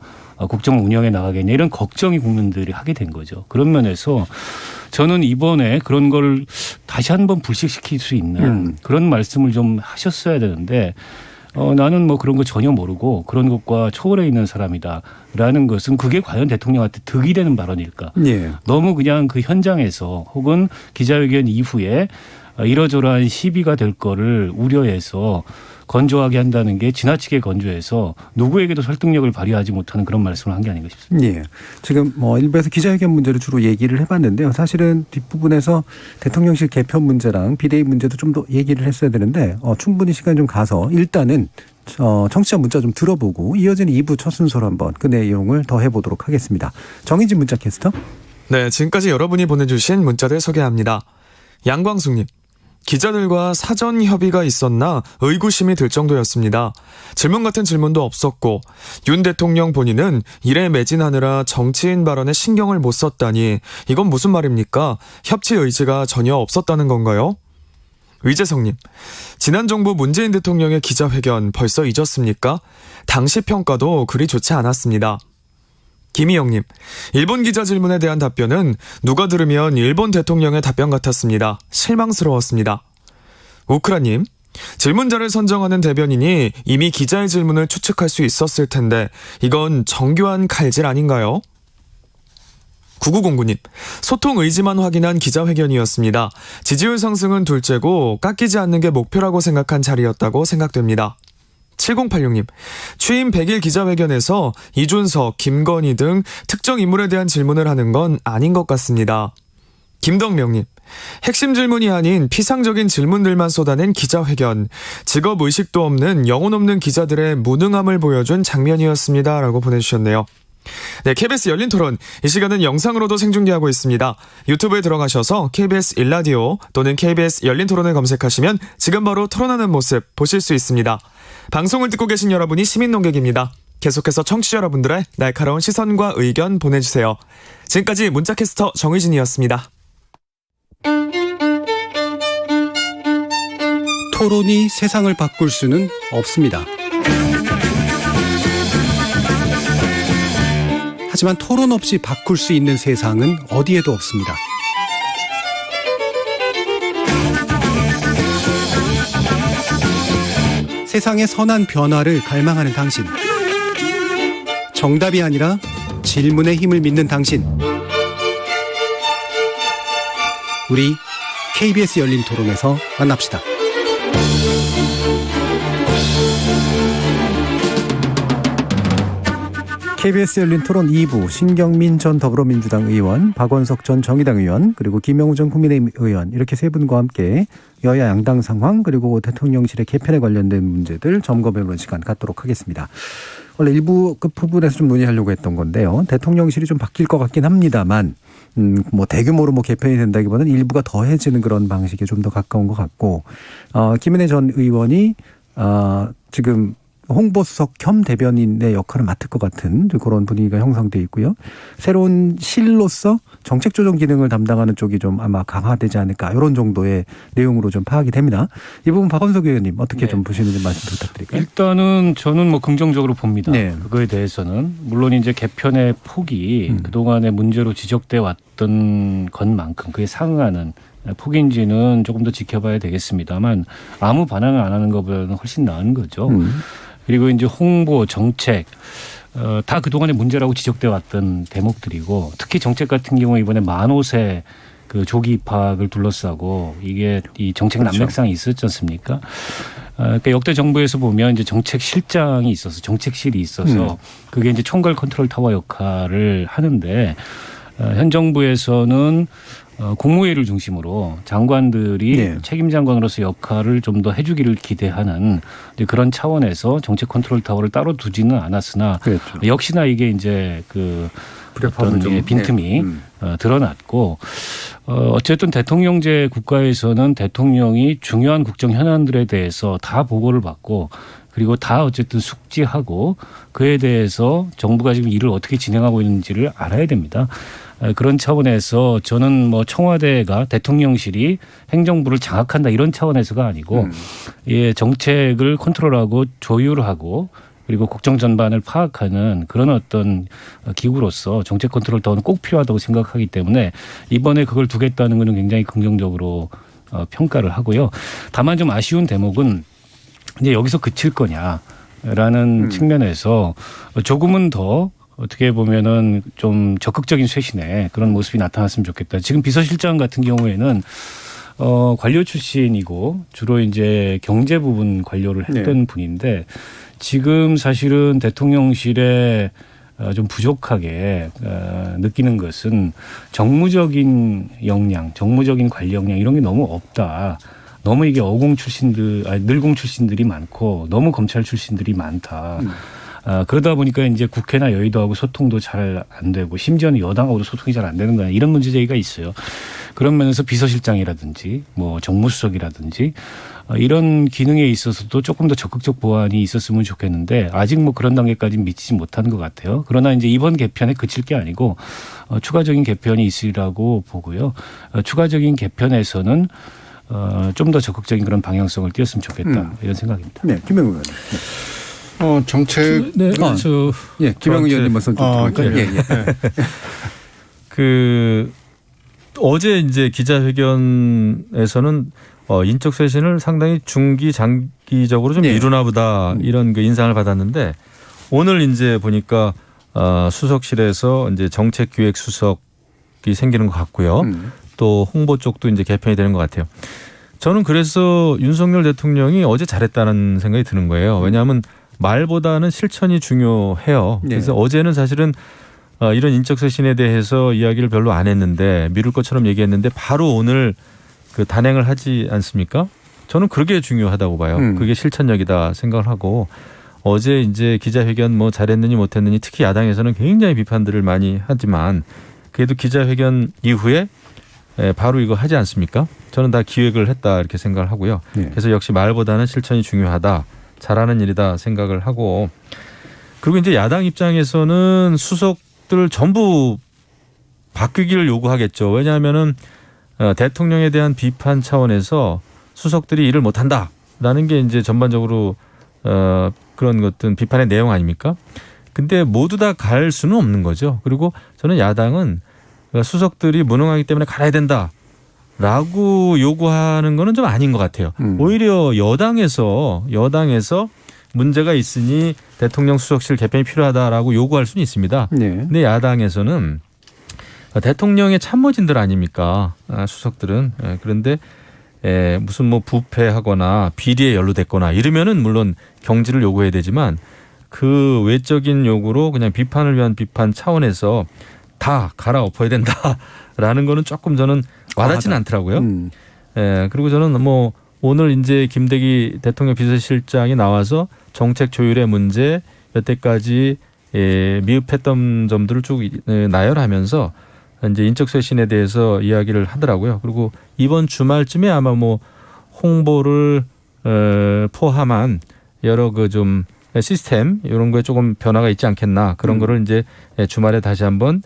국정 운영에 나가겠냐 이런 걱정이 국민들이 하게 된 거죠. 그런 면에서 저는 이번에 그런 걸 다시 한번 불식시킬 수 있는 그런 말씀을 좀 하셨어야 되는데 나는 뭐 그런 거 전혀 모르고 그런 것과 초월해 있는 사람이다라는 것은 그게 과연 대통령한테 득이 되는 발언일까? 예. 너무 그냥 그 현장에서 혹은 기자회견 이후에 이러저러한 시비가 될 거를 우려해서 건조하게 한다는 게 지나치게 건조해서 누구에게도 설득력을 발휘하지 못하는 그런 말씀을 한 게 아닌가 싶습니다. 예. 지금 일부에서 기자회견 문제를 주로 얘기를 해봤는데요. 사실은 뒷부분에서 대통령실 개편 문제랑 비대위 문제도 좀 더 얘기를 했어야 되는데 충분히 시간 좀 가서 일단은 청취자 문자 좀 들어보고 이어지는 2부 첫 순서로 한번 그 내용을 더 해보도록 하겠습니다. 정인진 문자 캐스터. 네, 지금까지 여러분이 보내주신 문자들 소개합니다. 양광숙님. 기자들과 사전 협의가 있었나 의구심이 들 정도였습니다. 질문 같은 질문도 없었고 윤 대통령 본인은 일에 매진하느라 정치인 발언에 신경을 못 썼다니 이건 무슨 말입니까? 협치 의지가 전혀 없었다는 건가요? 위재성님, 지난 정부 문재인 대통령의 기자회견 벌써 잊었습니까? 당시 평가도 그리 좋지 않았습니다. 김희영님, 일본 기자 질문에 대한 답변은 누가 들으면 일본 대통령의 답변 같았습니다. 실망스러웠습니다. 우크라님, 질문자를 선정하는 대변인이 이미 기자의 질문을 추측할 수 있었을 텐데 이건 정교한 칼질 아닌가요? 9909님, 소통 의지만 확인한 기자회견이었습니다. 지지율 상승은 둘째고 깎이지 않는 게 목표라고 생각한 자리였다고 생각됩니다. 7086님, 취임 100일 기자회견에서 이준석, 김건희 등 특정 인물에 대한 질문을 하는 건 아닌 것 같습니다. 김덕명님, 핵심 질문이 아닌 피상적인 질문들만 쏟아낸 기자회견, 직업의식도 없는 영혼 없는 기자들의 무능함을 보여준 장면이었습니다. 라고 보내주셨네요. 네, KBS 열린 토론. 이 시간은 영상으로도 생중계하고 있습니다. 유튜브에 들어가셔서 KBS 일라디오 또는 KBS 열린 토론을 검색하시면 지금 바로 토론하는 모습 보실 수 있습니다. 방송을 듣고 계신 여러분이 시민 농객입니다. 계속해서 청취자 여러분들의 날카로운 시선과 의견 보내주세요. 지금까지 문자캐스터 정의진이었습니다. 토론이 세상을 바꿀 수는 없습니다. 하지만 토론 없이 바꿀 수 있는 세상은 어디에도 없습니다. 세상의 선한 변화를 갈망하는 당신. 정답이 아니라 질문의 힘을 믿는 당신. 우리 KBS 열린 토론에서 만납시다. KBS 열린 토론 2부 신경민 전 더불어민주당 의원, 박원석 전 정의당 의원, 그리고 김영우 전 국민의힘 의원 이렇게 세 분과 함께 여야 양당 상황 그리고 대통령실의 개편에 관련된 문제들 점검해보는 시간 갖도록 하겠습니다. 원래 일부 그 부분에서 좀 논의하려고 했던 건데요. 대통령실이 좀 바뀔 것 같긴 합니다만 뭐 대규모로 뭐 개편이 된다기보다는 일부가 더해지는 그런 방식에 좀 더 가까운 것 같고, 김은혜 전 의원이 지금 홍보수석 겸 대변인의 역할을 맡을 것 같은 그런 분위기가 형성돼 있고요. 새로운 실로서 정책조정 기능을 담당하는 쪽이 좀 아마 강화되지 않을까, 이런 정도의 내용으로 좀 파악이 됩니다. 이 부분 박원석 의원님 어떻게 좀 보시는지 말씀 부탁드릴까요? 일단은 저는 뭐 긍정적으로 봅니다. 네. 그거에 대해서는 물론 이제 개편의 폭이 그동안의 문제로 지적돼 왔던 것만큼 그에 상응하는 폭인지는 조금 더 지켜봐야 되겠습니다만, 아무 반응을 안 하는 것보다는 훨씬 나은 거죠. 그리고 이제 홍보, 정책 다 그동안의 문제라고 지적돼 왔던 대목들이고, 특히 정책 같은 경우 이번에 만옷의 그 조기 입학을 둘러싸고 이게 이 정책 난맥상이 있었지 않습니까? 그러니까 역대 정부에서 보면 이제 정책실장이 있어서, 정책실이 있어서 그게 이제 총괄 컨트롤 타워 역할을 하는데, 현 정부에서는 국무회의를 중심으로 장관들이 네. 책임 장관으로서 역할을 좀 더 해주기를 기대하는 이제 그런 차원에서 정책 컨트롤 타워를 따로 두지는 않았으나, 그렇죠. 역시나 이게 이제 그 불협화음을 어떤 좀, 빈틈이 드러났고, 어쨌든 대통령제 국가에서는 대통령이 중요한 국정 현안들에 대해서 다 보고를 받고, 그리고 다 어쨌든 숙지하고 그에 대해서 정부가 지금 일을 어떻게 진행하고 있는지를 알아야 됩니다. 그런 차원에서 저는 뭐 청와대가, 대통령실이 행정부를 장악한다 이런 차원에서가 아니고, 예, 정책을 컨트롤하고 조율하고 그리고 국정 전반을 파악하는 그런 어떤 기구로서 정책 컨트롤 타워는 꼭 필요하다고 생각하기 때문에 이번에 그걸 두겠다는 것은 굉장히 긍정적으로 평가를 하고요. 다만 좀 아쉬운 대목은 이제 여기서 그칠 거냐라는 측면에서 조금은 더 어떻게 보면은 좀 적극적인 쇄신의 그런 모습이 나타났으면 좋겠다. 지금 비서실장 같은 경우에는 관료 출신이고 주로 이제 경제 부분 관료를 했던 분인데, 지금 사실은 대통령실에 좀 부족하게 느끼는 것은 정무적인 역량, 정무적인 관리 역량 이런 게 너무 없다. 너무 이게 늘공 출신들이 많고 너무 검찰 출신들이 많다. 그러다 보니까 이제 국회나 여의도하고 소통도 잘 안 되고, 심지어는 여당하고도 소통이 잘 안 되는 거야. 이런 문제 제기가 있어요. 그런 면에서 비서실장이라든지 뭐 정무수석이라든지 이런 기능에 있어서도 조금 더 적극적 보완이 있었으면 좋겠는데, 아직 뭐 그런 단계까지 미치지 못한 것 같아요. 그러나 이제 이번 개편에 그칠 게 아니고 추가적인 개편이 있으리라고 보고요. 추가적인 개편에서는 좀 더 적극적인 그런 방향성을 띄었으면 좋겠다, 이런 생각입니다. 네, 김영우 의원. 정책 네, 김영우 의원님 먼저 좀 들어볼까요? 그 어제 이제 기자회견에서는 인적 쇄신을 상당히 중기 장기적으로 좀 미루나 보다, 이런 그 인상을 받았는데, 오늘 이제 보니까 수석실에서 이제 정책기획 수석이 생기는 것 같고요. 또 홍보 쪽도 이제 개편이 되는 것 같아요. 저는 그래서 윤석열 대통령이 어제 잘했다는 생각이 드는 거예요. 왜냐하면 말보다는 실천이 중요해요. 그래서 어제는 사실은 이런 인적 쇄신에 대해서 이야기를 별로 안 했는데, 미룰 것처럼 얘기했는데 바로 오늘 그 단행을 하지 않습니까? 저는 그게 중요하다고 봐요. 그게 실천력이다 생각을 하고, 어제 이제 기자회견 뭐 잘했느니 못했느니 특히 야당에서는 굉장히 비판들을 많이 하지만, 그래도 기자회견 이후에 바로 이거 하지 않습니까? 저는 다 기획을 했다 이렇게 생각을 하고요. 그래서 역시 말보다는 실천이 중요하다, 잘하는 일이다 생각을 하고, 그리고 이제 야당 입장에서는 수석들 전부 바뀌기를 요구하겠죠. 왜냐하면은 대통령에 대한 비판 차원에서 수석들이 일을 못한다라는 게 이제 전반적으로 그런 것들 비판의 내용 아닙니까? 근데 모두 다 갈 수는 없는 거죠. 그리고 저는 야당은 수석들이 무능하기 때문에 갈아야 된다라고 요구하는 거는 좀 아닌 것 같아요. 오히려 여당에서 문제가 있으니 대통령 수석실 개편이 필요하다라고 요구할 수는 있습니다. 근데 야당에서는 대통령의 참모진들 아닙니까? 수석들은. 그런데 무슨 뭐 부패하거나 비리에 연루됐거나 이러면은 물론 경질을 요구해야 되지만, 그 외적인 요구로 그냥 비판을 위한 비판 차원에서 다 갈아엎어야 된다라는 거는 조금 저는 와닿지는 않더라고요. 그리고 저는 뭐 오늘 이제 김대기 대통령 비서실장이 나와서 정책 조율의 문제, 여태까지 미흡했던 점들을 쭉 나열하면서 이제 인적 쇄신에 대해서 이야기를 하더라고요. 그리고 이번 주말쯤에 아마 뭐 홍보를 포함한 여러 그 좀 시스템 이런 거에 조금 변화가 있지 않겠나 그런 거를 이제 주말에 다시 한번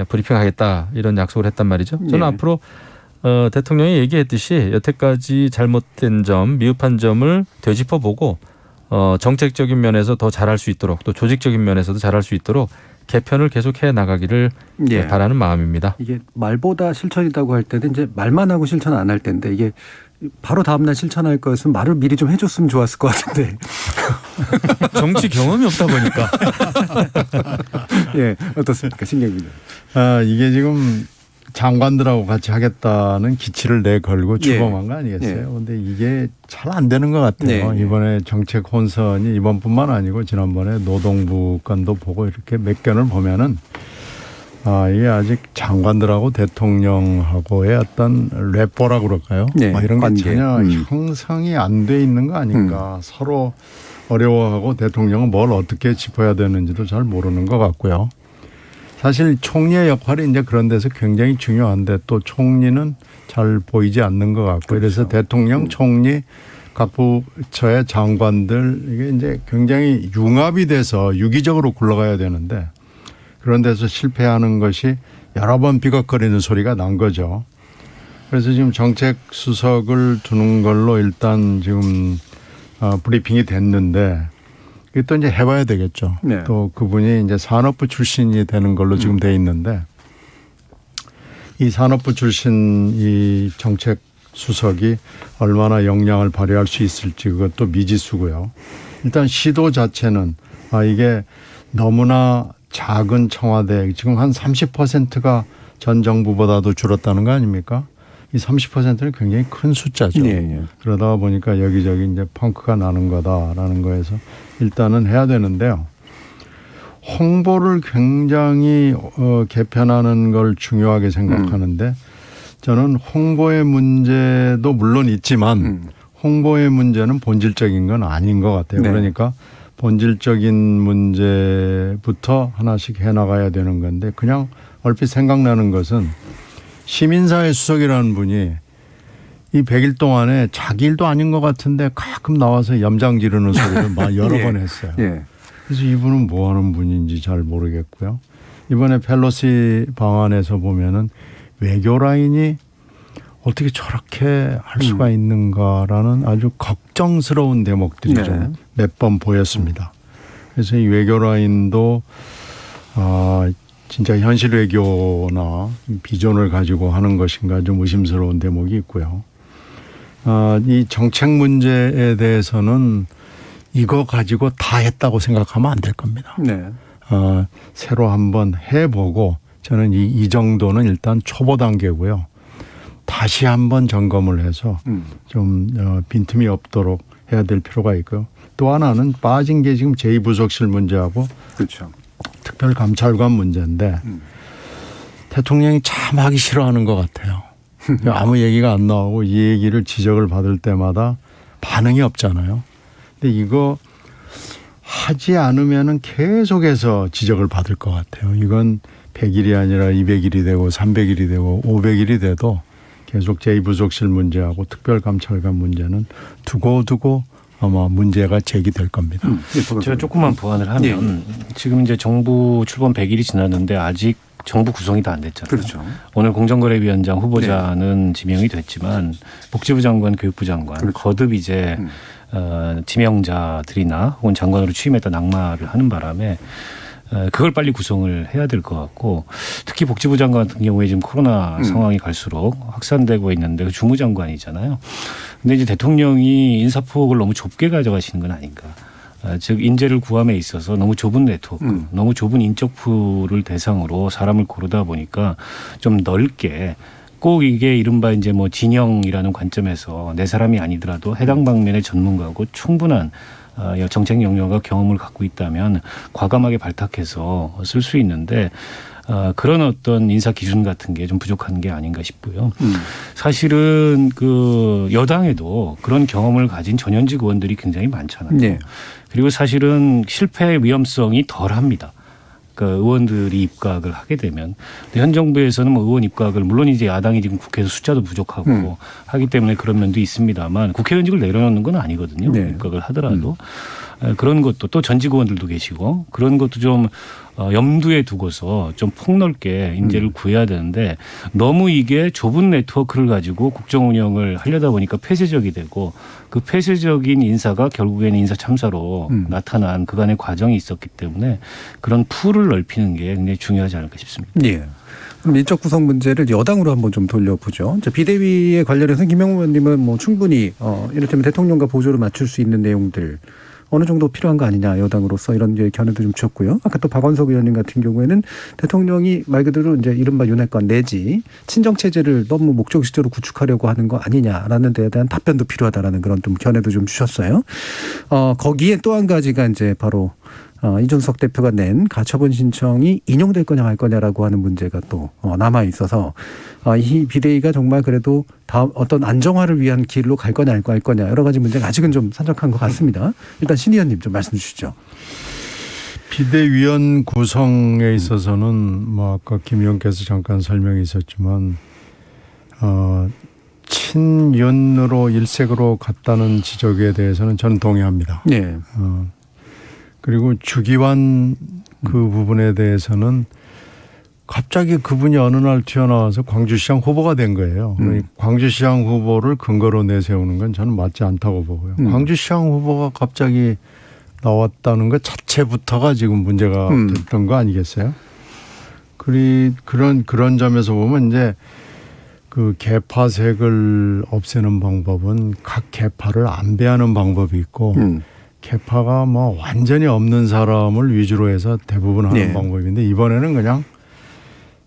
브리핑하겠다 이런 약속을 했단 말이죠. 저는 예. 앞으로 대통령이 얘기했듯이 여태까지 잘못된 점, 미흡한 점을 되짚어보고 정책적인 면에서 더 잘할 수 있도록 또 조직적인 면에서도 잘할 수 있도록 개편을 계속해 나가기를 예. 바라는 마음입니다. 이게 말보다 실천이라고 할 때는 이제 말만 하고 실천 안 할 텐데 이게 바로 다음날 실천할 거였으면 말을 미리 좀 해줬으면 좋았을 것 같은데. 정치 경험이 없다 보니까. 예, 어떻습니까, 신경민님? 이게 지금 장관들하고 같이 하겠다는 기치를 내걸고 주범한 거 아니겠어요? 그런데 이게 잘 안 되는 것 같아요. 네. 이번에 정책 혼선이 이번뿐만 아니고 지난번에 노동부 건도 보고 이렇게 몇 견을 보면은 이게 아직 장관들하고 대통령하고의 어떤 래퍼라고 그럴까요? 네, 뭐 이런 게 관계. 전혀 형성이 안 돼 있는 거 아닌가. 서로 어려워하고 대통령은 뭘 어떻게 짚어야 되는지도 잘 모르는 것 같고요. 사실 총리의 역할이 이제 그런 데서 굉장히 중요한데 또 총리는 잘 보이지 않는 것 같고 그래서 대통령, 총리, 각 부처의 장관들 이게 이제 굉장히 융합이 돼서 유기적으로 굴러가야 되는데 그런 데서 실패하는 것이 여러 번 비걱거리는 소리가 난 거죠. 그래서 지금 정책 수석을 두는 걸로 일단 지금 브리핑이 됐는데 이게 또 이제 해봐야 되겠죠. 네. 또 그분이 이제 산업부 출신이 되는 걸로 지금 돼 있는데 이 산업부 출신 이 정책 수석이 얼마나 역량을 발휘할 수 있을지 그것도 미지수고요. 일단 시도 자체는 이게 너무나 작은 청와대 지금 한 30%가 전 정부보다도 줄었다는 거 아닙니까? 이 30%는 굉장히 큰 숫자죠. 예. 그러다 보니까 여기저기 이제 펑크가 나는 거다라는 거에서 일단은 해야 되는데요. 홍보를 굉장히 개편하는 걸 중요하게 생각하는데 저는 홍보의 문제도 물론 있지만 홍보의 문제는 본질적인 건 아닌 것 같아요. 네. 그러니까 본질적인 문제부터 하나씩 해나가야 되는 건데 그냥 얼핏 생각나는 것은 시민사회 수석이라는 분이 이 100일 동안에 자기 일도 아닌 것 같은데 가끔 나와서 염장 지르는 소리를 여러 번 했어요. 예. 그래서 이분은 뭐 하는 분인지 잘 모르겠고요. 이번에 펠로시 방안에서 보면은 외교 라인이 어떻게 저렇게 할 수가 있는가라는 아주 걱정스러운 대목들이 네. 좀 몇 번 보였습니다. 그래서 이 외교 라인도 진짜 현실 외교나 비전을 가지고 하는 것인가 좀 의심스러운 대목이 있고요. 이 정책 문제에 대해서는 이거 가지고 다 했다고 생각하면 안 될 겁니다. 네. 새로 한번 해보고 저는 이 정도는 일단 초보 단계고요. 다시 한번 점검을 해서 좀 빈틈이 없도록 해야 될 필요가 있고요. 또 하나는 빠진 게 지금 제2부속실 문제하고 그렇죠. 특별감찰관 문제인데 대통령이 참 하기 싫어하는 것 같아요. 아무 얘기가 안 나오고 이 얘기를 지적을 받을 때마다 반응이 없잖아요. 근데 이거 하지 않으면은 계속해서 지적을 받을 것 같아요. 이건 100일이 아니라 200일이 되고 300일이 되고 500일이 돼도 계속 제2부속실 문제하고 특별감찰관 문제는 두고두고 아마 문제가 제기될 겁니다. 제가 조금만 보완을 하면 지금 이제 정부 출범 100일이 지났는데 아직 정부 구성이 다 안 됐잖아요. 그렇죠. 오늘 공정거래위원장 후보자는 지명이 됐지만 복지부 장관, 교육부 장관 그렇죠. 거듭 이제 지명자들이나 혹은 장관으로 취임했다 낙마를 하는 바람에 그걸 빨리 구성을 해야 될 것 같고 특히 복지부 장관 같은 경우에 지금 코로나 상황이 갈수록 확산되고 있는데 주무장관이잖아요. 근데 이제 대통령이 인사폭을 너무 좁게 가져가시는 건 아닌가. 즉 인재를 구함에 있어서 너무 좁은 네트워크, 너무 좁은 인적 풀을 대상으로 사람을 고르다 보니까 좀 넓게 꼭 이게 이른바 이제 뭐 진영이라는 관점에서 내 사람이 아니더라도 해당 방면의 전문가고 충분한 정책 역량과 경험을 갖고 있다면 과감하게 발탁해서 쓸 수 있는데 그런 어떤 인사 기준 같은 게 좀 부족한 게 아닌가 싶고요. 사실은 그 여당에도 그런 경험을 가진 전현직 의원들이 굉장히 많잖아요. 네. 그리고 사실은 실패의 위험성이 덜합니다. 그러니까 의원들이 입각을 하게 되면 근데 현 정부에서는 뭐 의원 입각을 물론 이제 야당이 지금 국회에서 숫자도 부족하고 하기 때문에 그런 면도 있습니다만 국회의원직을 내려놓는 건 아니거든요. 네. 입각을 하더라도 그런 것도 또 전직 의원들도 계시고 그런 것도 좀 염두에 두고서 좀 폭넓게 인재를 구해야 되는데 너무 이게 좁은 네트워크를 가지고 국정 운영을 하려다 보니까 폐쇄적이 되고 그 폐쇄적인 인사가 결국에는 인사 참사로 나타난 그간의 과정이 있었기 때문에 그런 풀을 넓히는 게 굉장히 중요하지 않을까 싶습니다. 예. 그럼 인적 구성 문제를 여당으로 한번 좀 돌려보죠. 비대위에 관련해서 김영우 의원님은 뭐 충분히 이를테면 대통령과 보조를 맞출 수 있는 내용들 어느 정도 필요한 거 아니냐 여당으로서 이런 견해도 좀 주셨고요. 아까 또 박원석 의원님 같은 경우에는 대통령이 말 그대로 이제 이른바 윤핵관 내지 친정 체제를 너무 목적식적으로 구축하려고 하는 거 아니냐라는 데에 대한 답변도 필요하다라는 그런 좀 견해도 좀 주셨어요. 거기에 또 한 가지가 이제 바로 이준석 대표가 낸 가처분 신청이 인용될 거냐 말 거냐라고 하는 문제가 또 남아 있어서 이 비대위가 정말 그래도 다음 어떤 안정화를 위한 길로 갈 거냐 말 거냐 여러 가지 문제가 아직은 좀 산적한 것 같습니다. 일단 신 의원님 좀 말씀 주시죠. 비대위원 구성에 있어서는 뭐 아까 김 의원께서 잠깐 설명이 있었지만 친윤으로 일색으로 갔다는 지적에 대해서는 저는 동의합니다. 네. 그리고 주기환 그 부분에 대해서는 갑자기 그분이 어느 날 튀어나와서 광주시장 후보가 된 거예요. 광주시장 후보를 근거로 내세우는 건 저는 맞지 않다고 보고요. 광주시장 후보가 갑자기 나왔다는 것 자체부터가 지금 문제가 됐던 거 아니겠어요? 그런 점에서 보면 이제 그 계파색을 없애는 방법은 각 계파를 안배하는 방법이 있고 계파가 뭐 완전히 없는 사람을 위주로 해서 대부분 하는 방법인데 이번에는 그냥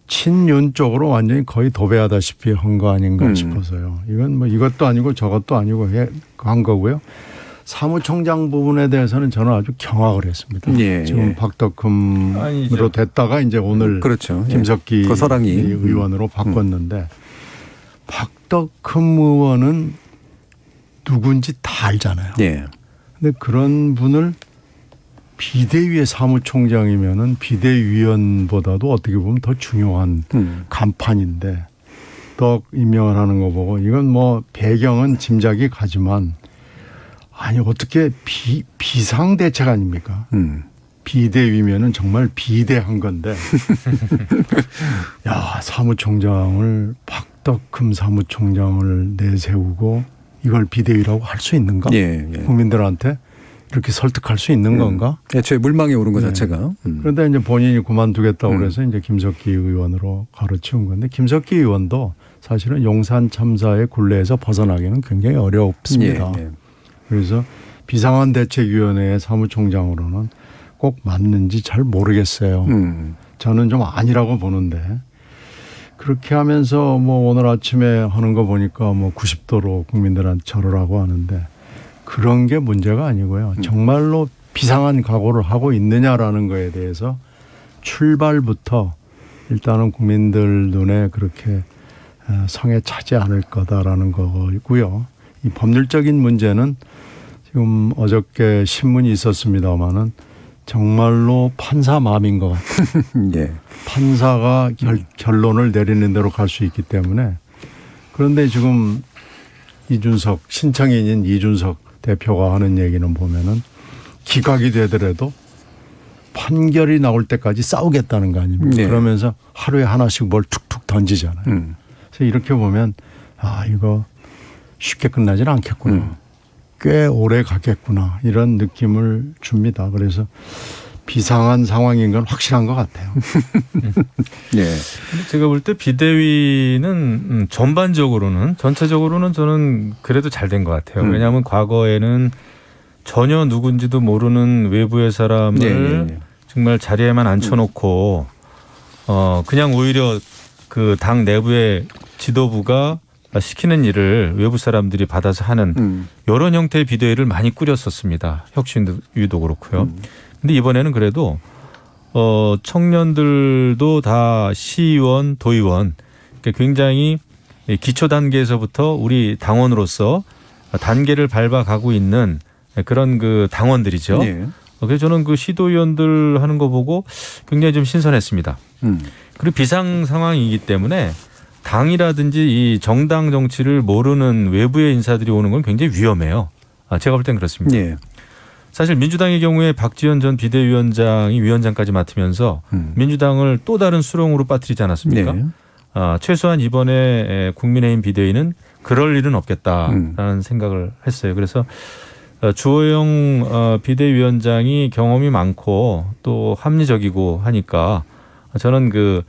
친윤 쪽으로 완전히 거의 도배하다시피 한 거 아닌가 싶어서요. 이건 뭐 이것도 아니고 저것도 아니고 한 거고요. 사무총장 부분에 대해서는 저는 아주 경악을 했습니다. 지금 박덕흠으로 됐다가 이제 오늘 그렇죠. 김석기 의원으로 바꿨는데 박덕흠 의원은 누군지 다 알잖아요. 근데 그런 분을 비대위의 사무총장이면은 비대위원보다도 어떻게 보면 더 중요한 간판인데 더 임명을 하는 거 보고 이건 뭐 배경은 짐작이 가지만 아니 어떻게 비상대책 아닙니까? 비대위면은 정말 비대한 건데 야 사무총장을 박덕흠 사무총장을 내세우고 이걸 비대위라고 할 수 있는가? 국민들한테 이렇게 설득할 수 있는 건가? 애초에 물망에 오른 것 자체가. 그런데 이제 본인이 그만두겠다고 그래서 이제 김석기 의원으로 가로치운 건데 김석기 의원도 사실은 용산 참사의 굴레에서 벗어나기는 굉장히 어렵습니다. 그래서 비상한대책위원회의 사무총장으로는 꼭 맞는지 잘 모르겠어요. 저는 좀 아니라고 보는데 그렇게 하면서 뭐 오늘 아침에 하는 거 보니까 뭐 90도로 국민들한테 절하라고 하는데 그런 게 문제가 아니고요. 정말로 비상한 각오를 하고 있느냐라는 거에 대해서 출발부터 일단은 국민들 눈에 그렇게 성에 차지 않을 거다라는 거고요. 이 법률적인 문제는 지금 어저께 신문이 있었습니다마는 정말로 판사 마음인 것 같아요. 판사가 결론을 내리는 대로 갈 수 있기 때문에 그런데 지금 이준석 신청인인 이준석 대표가 하는 얘기는 보면은 기각이 되더라도 판결이 나올 때까지 싸우겠다는 거 아닙니까? 그러면서 하루에 하나씩 뭘 툭툭 던지잖아요. 그래서 이렇게 보면 이거 쉽게 끝나지는 않겠구나. 꽤 오래 가겠구나 이런 느낌을 줍니다. 그래서 비상한 상황인 건 확실한 것 같아요. 제가 볼 때 비대위는 전체적으로는 저는 그래도 잘 된 것 같아요. 왜냐하면 과거에는 전혀 누군지도 모르는 외부의 사람을 정말 자리에만 앉혀놓고 그냥 오히려 그 당 내부의 지도부가 시키는 일을 외부 사람들이 받아서 하는 이런 형태의 비대위를 많이 꾸렸었습니다. 혁신위도 그렇고요. 근데 이번에는 그래도 청년들도 다 시의원, 도의원 그러니까 굉장히 기초 단계에서부터 우리 당원으로서 단계를 밟아가고 있는 그런 그 당원들이죠. 그래서 저는 그 시도위원들 하는 거 보고 굉장히 좀 신선했습니다. 그리고 비상 상황이기 때문에 당이라든지 이 정당 정치를 모르는 외부의 인사들이 오는 건 굉장히 위험해요. 제가 볼 땐 그렇습니다. 예. 사실 민주당의 경우에 박지원 전 비대위원장이 위원장까지 맡으면서 민주당을 또 다른 수렁으로 빠뜨리지 않았습니까? 네. 최소한 이번에 국민의힘 비대위는 그럴 일은 없겠다라는 생각을 했어요. 그래서 주호영 비대위원장이 경험이 많고 또 합리적이고 하니까 저는 그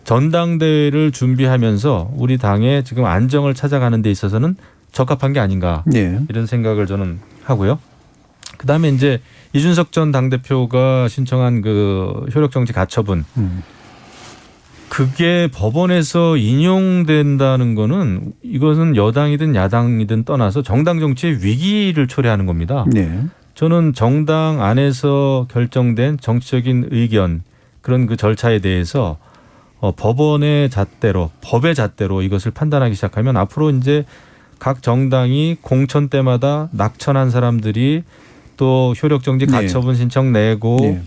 전당대회를 준비하면서 우리 당의 지금 안정을 찾아가는 데 있어서는 적합한 게 아닌가 네. 이런 생각을 저는 하고요. 그다음에 이제 이준석 전 당대표가 신청한 그 효력정지 가처분 그게 법원에서 인용된다는 거는 이것은 여당이든 야당이든 떠나서 정당 정치의 위기를 초래하는 겁니다. 네. 저는 정당 안에서 결정된 정치적인 의견 그런 그 절차에 대해서 법원의 잣대로 법의 잣대로 이것을 판단하기 시작하면 앞으로 이제 각 정당이 공천 때마다 낙천한 사람들이 또 효력정지 가처분 신청 내고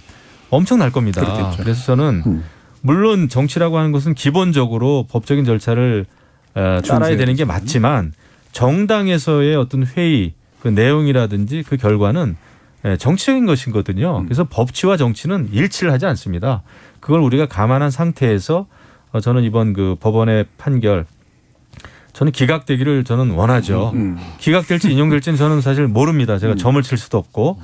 엄청날 겁니다. 그렇겠죠. 그래서 저는 물론 정치라고 하는 것은 기본적으로 법적인 절차를 따라야 되는 게 맞지만 정당에서의 어떤 회의 그 내용이라든지 그 결과는 정치적인 것이거든요. 그래서 법치와 정치는 일치를 하지 않습니다. 그걸 우리가 감안한 상태에서 저는 이번 그 법원의 판결 저는 기각되기를 저는 원하죠. 기각될지 인용될지는 저는 사실 모릅니다. 제가 점을 칠 수도 없고.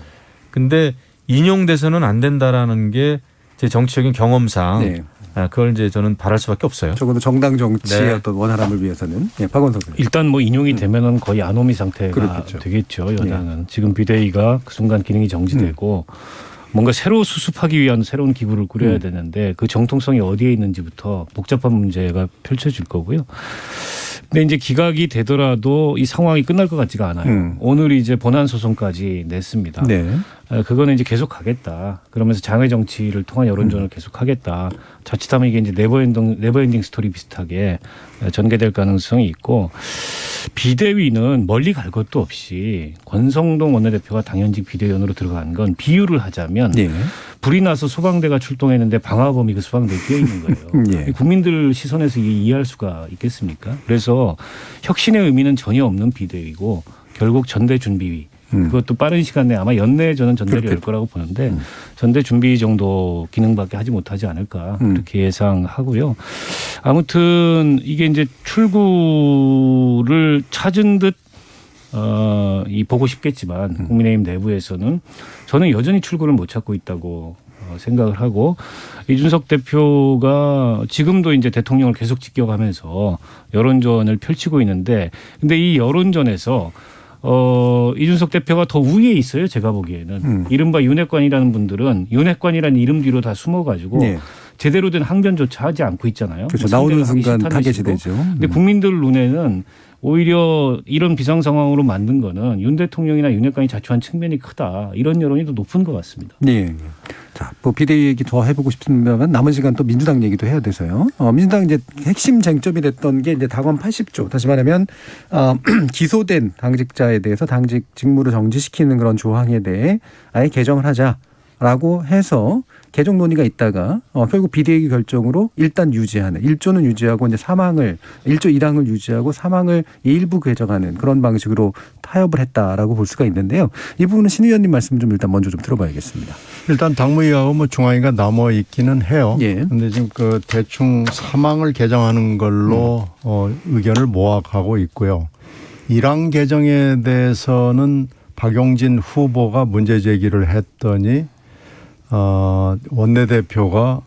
근데 인용돼서는 안 된다라는 게 제 정치적인 경험상 그걸 이제 저는 바랄 수밖에 없어요. 적어도 정당 정치의 어떤 원활함을 위해서는. 박원석 의원. 일단 뭐 인용이 되면은 거의 아노미 상태가 그렇겠죠. 되겠죠. 여당은 지금 비대위가 그 순간 기능이 정지되고 뭔가 새로 수습하기 위한 새로운 기구를 꾸려야 되는데 그 정통성이 어디에 있는지부터 복잡한 문제가 펼쳐질 거고요. 근데 이제 기각이 되더라도 이 상황이 끝날 것 같지가 않아요. 오늘 이제 본안 소송까지 냈습니다. 네. 그거는 이제 계속 가겠다. 그러면서 장외 정치를 통한 여론전을 계속 하겠다. 자칫하면 이게 이제 네버엔딩 스토리 비슷하게 전개될 가능성이 있고 비대위는 멀리 갈 것도 없이 권성동 원내대표가 당연직 비대위원으로 들어간 건 비유를 하자면 불이 나서 소방대가 출동했는데 방화범이 그 소방대에 끼어 있는 거예요. 국민들 시선에서 이게 이해할 수가 있겠습니까? 그래서 혁신의 의미는 전혀 없는 비대위고 결국 전대준비위. 그것도 빠른 시간 내에 아마 연내에 저는 전대를 열 거라고 보는데 전대준비 정도 기능밖에 하지 못하지 않을까 그렇게 예상하고요. 아무튼 이게 이제 출구를 찾은 듯 보고 싶겠지만 국민의힘 내부에서는 저는 여전히 출구를 못 찾고 있다고 생각을 하고 이준석 대표가 지금도 이제 대통령을 계속 직격하면서 여론전을 펼치고 있는데 근데 이 여론전에서 이준석 대표가 더 우위에 있어요. 제가 보기에는. 이른바 윤핵관이라는 분들은 윤핵관이라는 이름 뒤로 다 숨어가지고 제대로 된 항변조차 하지 않고 있잖아요. 그렇죠. 나오는 순간 타겟이 되죠. 근데 국민들 눈에는 오히려 이런 비상 상황으로 만든 거는 윤 대통령이나 윤핵관이 자초한 측면이 크다. 이런 여론이 더 높은 것 같습니다. 네. 자, 뭐 비대위 얘기 더 해보고 싶습니다만 남은 시간 또 민주당 얘기도 해야 돼서요. 민주당 이제 핵심 쟁점이 됐던 게 이제 당원 80조. 다시 말하면 기소된 당직자에 대해서 당직 직무를 정지시키는 그런 조항에 대해 아예 개정을 하자라고 해서 개정 논의가 있다가 결국 비대위 결정으로 일단 유지하는 1조는 유지하고 이제 사망을 1조 1항을 유지하고 사망을 일부 개정하는 그런 방식으로 타협을 했다라고 볼 수가 있는데요. 이 부분은 신 의원님 말씀 좀 일단 먼저 좀 들어봐야겠습니다. 일단 당무위하고 뭐 중앙위가 남아 있기는 해요. 그런데 지금 그 대충 사망을 개정하는 걸로 의견을 모아가고 있고요. 1항 개정에 대해서는 박용진 후보가 문제 제기를 했더니 원내대표가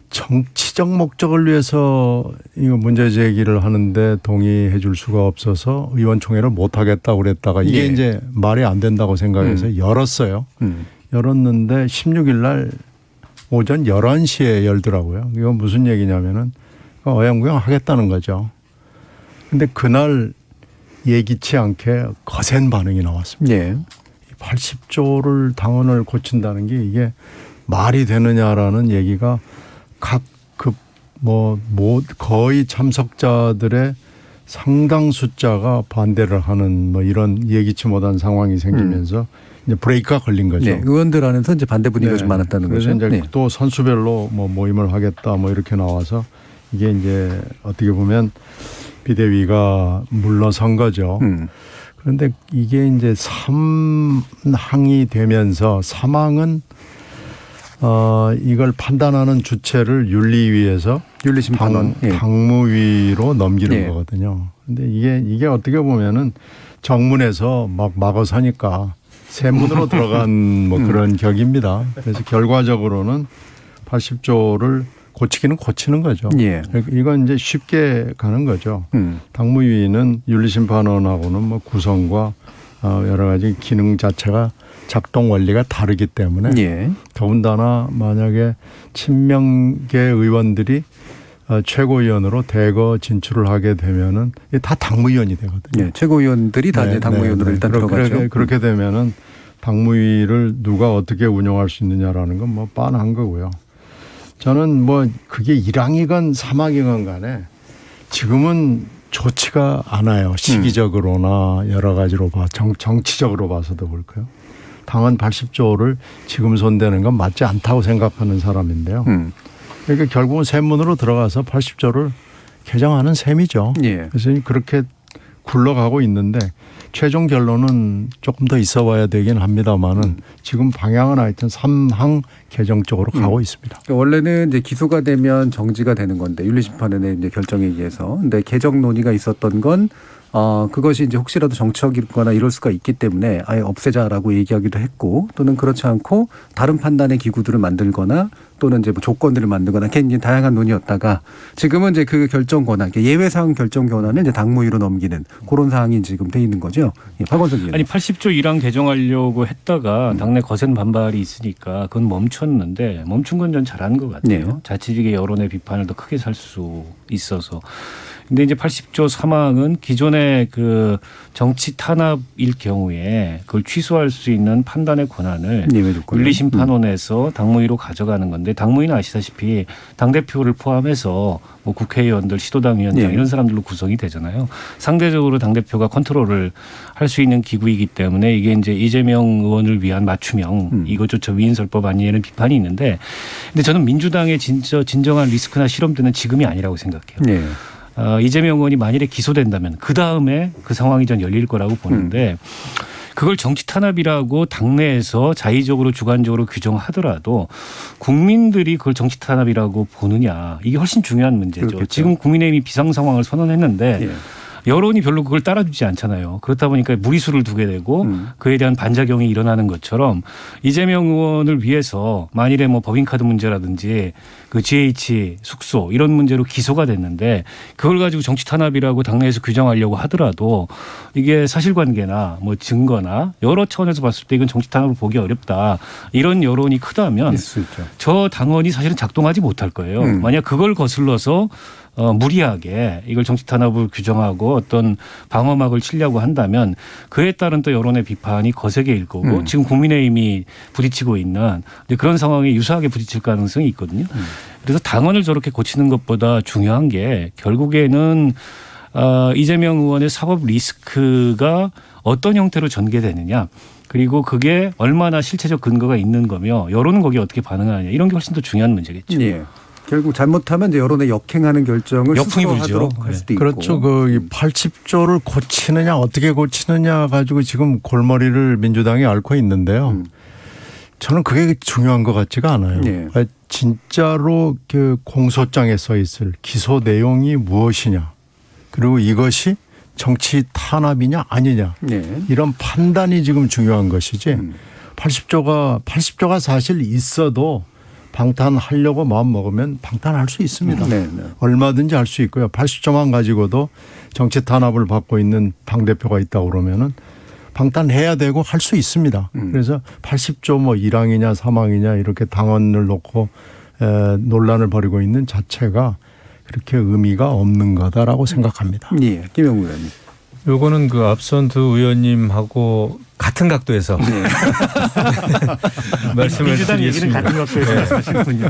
정치적 목적을 위해서 이거 문제 제기를 하는데 동의해 줄 수가 없어서 의원총회를 못 하겠다고 그랬다가 이게 이제 말이 안 된다고 생각해서 열었어요. 열었는데 16일 날 오전 11시에 열더라고요. 이건 무슨 얘기냐면은 어영부영 하겠다는 거죠. 근데 그날 예기치 않게 거센 반응이 나왔습니다. 80조를 당원을 고친다는 게 이게 말이 되느냐라는 얘기가 각 거의 참석자들의 상당 숫자가 반대를 하는 뭐 이런 예기치 못한 상황이 생기면서 이제 브레이크가 걸린 거죠. 네, 의원들 안에서 이제 반대 분위기가 네. 좀 많았다는 그래서 거죠. 이제 네. 또 선수별로 뭐 모임을 하겠다 뭐 이렇게 나와서 이게 이제 어떻게 보면 비대위가 물러선 거죠. 그런데 이게 이제 3항이 되면서 3항은 이걸 판단하는 주체를 윤리위에서 윤리심판원 당무위로 넘기는 예. 거거든요. 근데 이게 어떻게 보면은 정문에서 막 막아서니까 세문으로 들어간 뭐 그런 격입니다. 그래서 결과적으로는 80조를 고치기는 고치는 거죠. 예. 이건 이제 쉽게 가는 거죠. 당무위는 윤리심판원하고는 뭐 구성과 여러 가지 기능 자체가 작동 원리가 다르기 때문에 예. 더군다나 만약에 친명계 의원들이 최고위원으로 대거 진출을 하게 되면은 이게 다 당무위원이 되거든요. 예. 최고위원들이 다 이제 당무위원으로 일단 들어가죠. 그렇게 되면은 당무위를 누가 어떻게 운영할 수 있느냐라는 건 뭐 뻔한 거고요. 저는 뭐 그게 1항이건 3항이건 간에 지금은 좋지가 않아요. 시기적으로나 여러 가지로 정치적으로 봐서도 그렇고요. 당헌 80조를 지금 손대는 건 맞지 않다고 생각하는 사람인데요. 그러니까 결국은 세문으로 들어가서 80조를 개정하는 셈이죠. 예. 그래서 그렇게 굴러가고 있는데 최종 결론은 조금 더 있어 봐야 되긴 합니다만은 지금 방향은 하여튼 3항 개정 쪽으로 가고 있습니다. 그러니까 원래는 이제 기소가 되면 정지가 되는 건데 윤리심판원의 이제 결정에 의해서 근데 개정 논의가 있었던 건 그것이 이제 혹시라도 정치적이거나 이럴 수가 있기 때문에 아예 없애자라고 얘기하기도 했고 또는 그렇지 않고 다른 판단의 기구들을 만들거나 또는 이제 뭐 조건들을 만들거나 굉장히 다양한 논의였다가 지금은 이제 그 결정 권한, 예외 사항 결정 권한을 이제 당무위로 넘기는 그런 사항이 지금 돼 있는 거죠. 예, 박원석 의원. 아니 80조 1항 개정하려고 했다가 당내 거센 반발이 있으니까 그건 멈췄는데 멈춘 건 전 잘한 것 같아요. 네. 자치직의 여론의 비판을 더 크게 살 수 있어서. 근데 이제 80조 3항은 기존의 그 정치 탄압일 경우에 그걸 취소할 수 있는 판단의 권한을 윤리심판원에서 당무위로 가져가는 건데 당무위는 아시다시피 당대표를 포함해서 뭐 국회의원들, 시도당 위원장 이런 사람들로 구성이 되잖아요. 상대적으로 당대표가 컨트롤을 할 수 있는 기구이기 때문에 이게 이제 이재명 의원을 위한 맞춤형 이것조차 위인설법 아니냐는 비판이 있는데 근데 저는 민주당의 진정한 리스크나 실험들은 지금이 아니라고 생각해요. 네. 이재명 의원이 만일에 기소된다면 그 다음에 그 상황이 전 열릴 거라고 보는데 그걸 정치 탄압이라고 당내에서 자의적으로 주관적으로 규정하더라도 국민들이 그걸 정치 탄압이라고 보느냐 이게 훨씬 중요한 문제죠. 그렇겠죠. 지금 국민의힘이 비상 상황을 선언했는데 예. 여론이 별로 그걸 따라주지 않잖아요. 그렇다 보니까 무리수를 두게 되고 그에 대한 반작용이 일어나는 것처럼 이재명 의원을 위해서 만일에 뭐 법인카드 문제라든지 그 GH 숙소 이런 문제로 기소가 됐는데 그걸 가지고 정치 탄압이라고 당내에서 규정하려고 하더라도 이게 사실관계나 뭐 증거나 여러 차원에서 봤을 때 이건 정치 탄압을 보기 어렵다. 이런 여론이 크다면 저 당원이 사실은 작동하지 못할 거예요. 만약 그걸 거슬러서 무리하게 이걸 정치 탄압을 규정하고 어떤 방어막을 치려고 한다면 그에 따른 또 여론의 비판이 거세게 일 거고 지금 국민의힘이 부딪히고 있는 그런 상황에 유사하게 부딪힐 가능성이 있거든요. 그래서 당원을 저렇게 고치는 것보다 중요한 게 결국에는 이재명 의원의 사법 리스크가 어떤 형태로 전개되느냐. 그리고 그게 얼마나 실체적 근거가 있는 거며 여론은 거기에 어떻게 반응하느냐. 이런 게 훨씬 더 중요한 문제겠죠. 예. 결국 잘못하면 이제 여론에 역행하는 결정을 역풍이 스스로 불죠. 하도록 할 수도 있고. 그렇죠. 그 80조를 고치느냐 어떻게 고치느냐 가지고 지금 골머리를 민주당이 앓고 있는데요. 저는 그게 중요한 것 같지가 않아요. 네. 진짜로 그 공소장에 써 있을 기소 내용이 무엇이냐. 그리고 이것이 정치 탄압이냐 아니냐. 네. 이런 판단이 지금 중요한 것이지. 80조가 사실 있어도 방탄하려고 마음 먹으면 방탄할 수 있습니다. 네, 얼마든지 할 수 있고요. 80조만 가지고도 정치 탄압을 받고 있는 당대표가 있다고 그러면은 방탄해야 되고 할 수 있습니다. 그래서 80조 뭐 1항이냐 3항이냐 이렇게 당원을 놓고 논란을 벌이고 있는 자체가 그렇게 의미가 없는 거다라고 생각합니다. 예, 김영우 의원님. 요거는 그 앞선 두 의원님하고 같은 각도에서 말씀을 민주당 얘기는 드리겠습니다. 같은 각도에서 하시는군요.